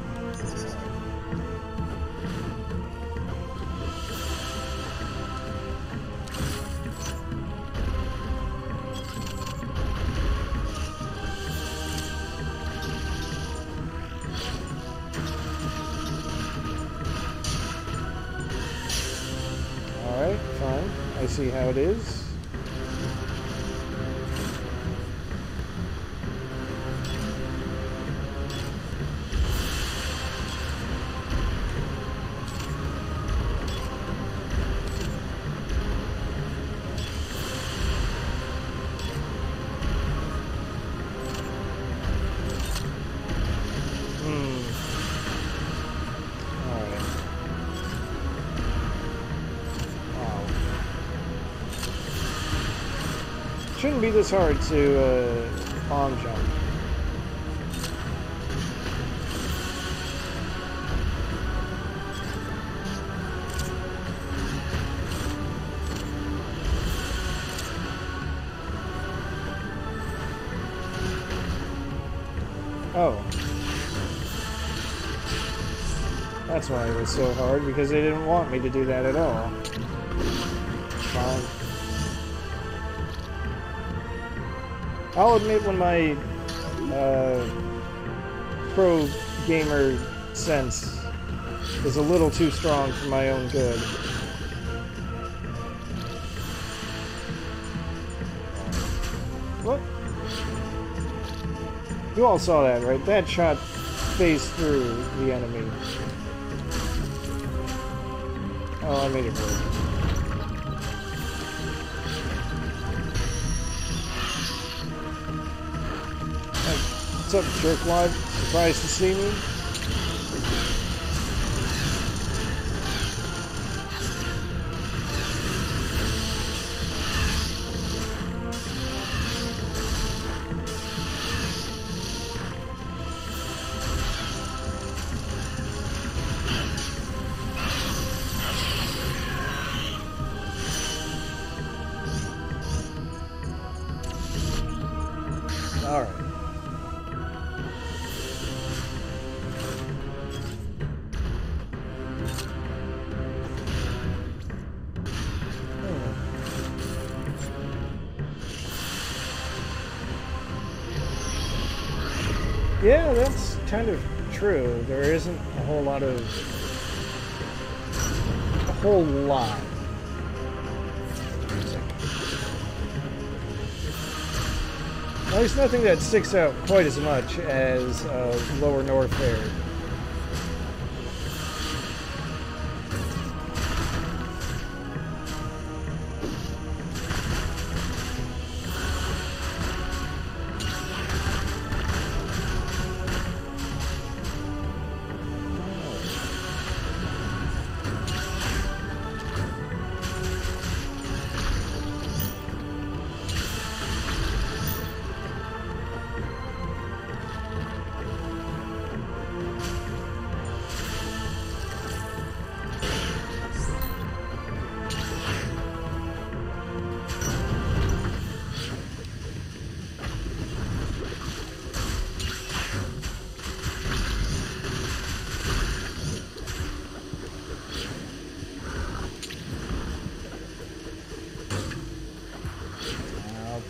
Alright, fine. I see how it is. Shouldn't be this hard to bomb jump. Oh. That's why it was so hard, because they didn't want me to do that at all. Fine. I'll admit when my pro gamer sense is a little too strong for my own good. What? You all saw that, right? That shot phased through the enemy. Oh, I made it work. What's up, jerkwad? Surprised to see me? All right. Yeah, that's kind of true. There isn't a whole lot. Well, there's nothing that sticks out quite as much as Lower North there.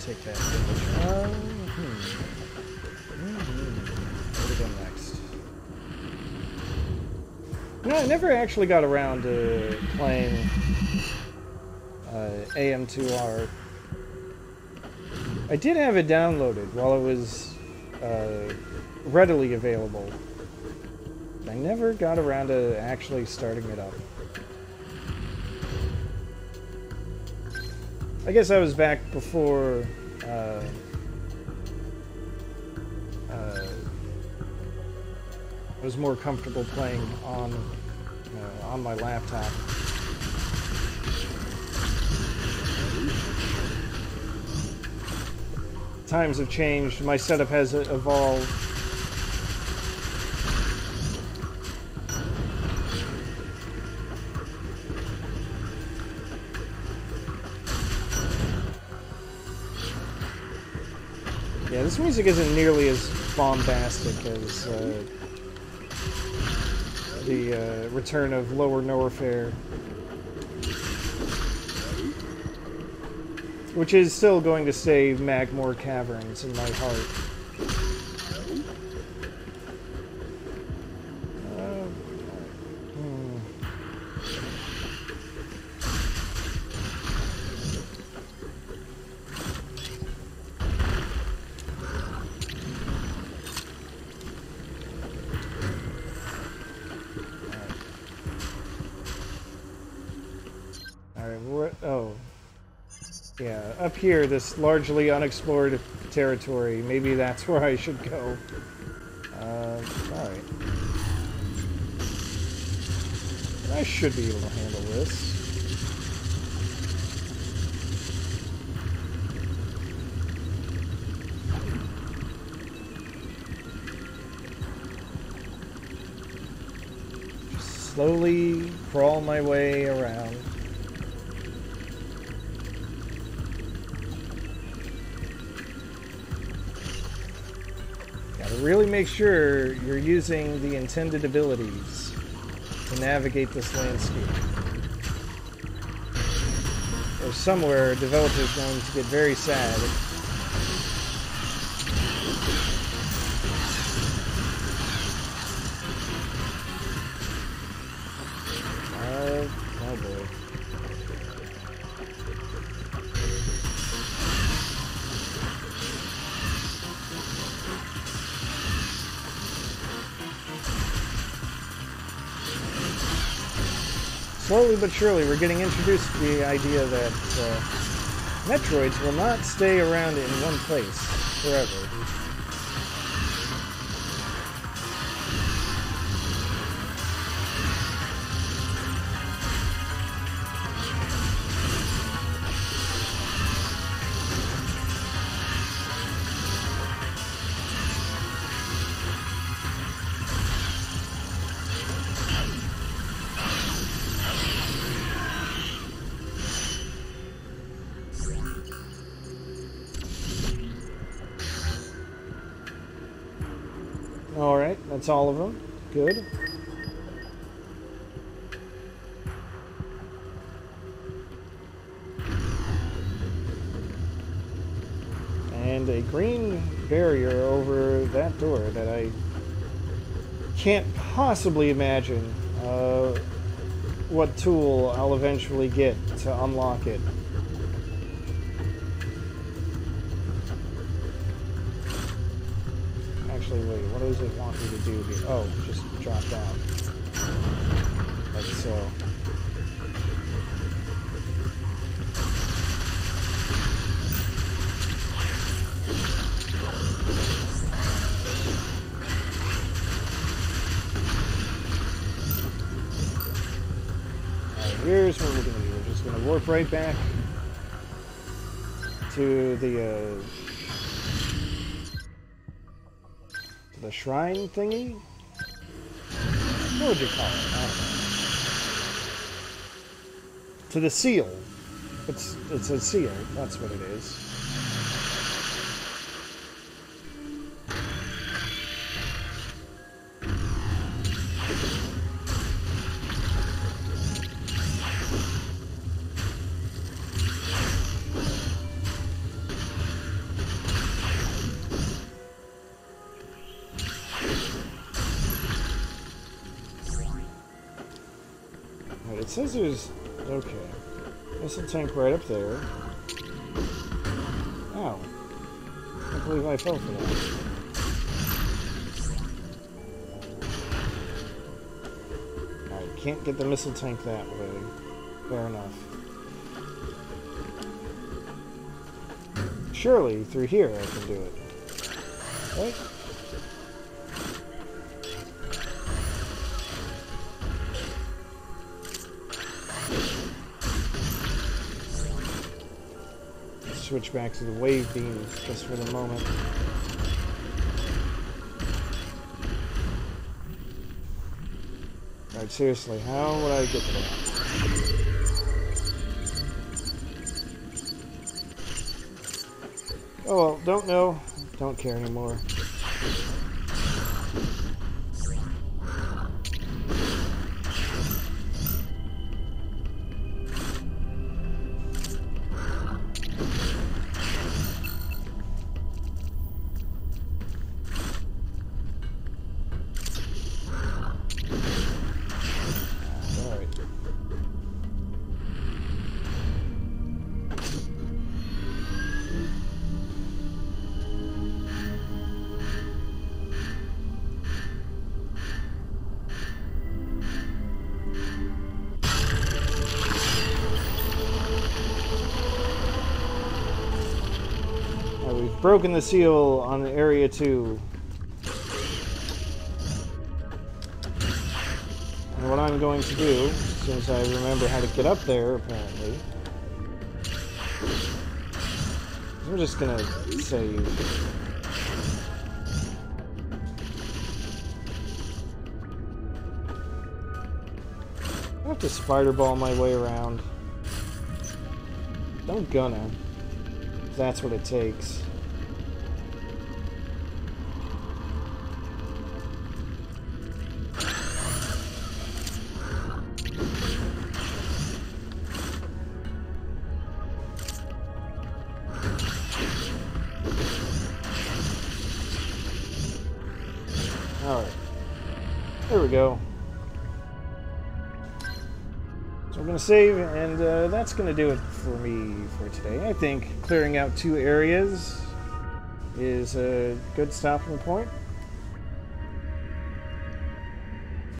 Take that damage. Where to go next? You know, I never actually got around to playing AM2R. I did have it downloaded while it was readily available. I never got around to actually starting it up. I guess I was back before I was more comfortable playing on my laptop. Times have changed. My setup has evolved. Yeah, this music isn't nearly as bombastic as the return of Lower Norfair, which is still going to stay Magmoor Caverns in my heart. Yeah, up here, this largely unexplored territory. Maybe that's where I should go. Alright. I should be able to handle this. Just slowly crawl my way around. Really make sure you're using the intended abilities to navigate this landscape. Or somewhere a developer's going to get very sad. Oh boy. Slowly but surely, we're getting introduced to the idea that Metroids will not stay around in one place forever. Alright, that's all of them. Good. And a green barrier over that door that I can't possibly imagine what tool I'll eventually get to unlock it. Actually, wait, what does it want me to do here? Oh, just drop down. Like so. Alright, here's what we're going to do. We're just going to warp right back to the shrine thingy? What would you call it? I don't know. To the seal. It's a seal. That's what it is. It says there's... okay. Missile tank right up there. Ow. I can't believe I fell for that. Alright, can't get the missile tank that way. Fair enough. Surely, through here I can do it. Right? Switch back to the wave beam just for the moment. Alright, seriously, how would I get to that? Oh well, don't know. Don't care anymore. We've broken the seal on Area 2. And what I'm going to do, since I remember how to get up there, apparently, I'm just gonna save. I have to spider ball my way around. I'm gonna. That's what it takes. Alright. There we go. So we're going to save, and that's going to do it for me for today. I think clearing out 2 areas is a good stopping point.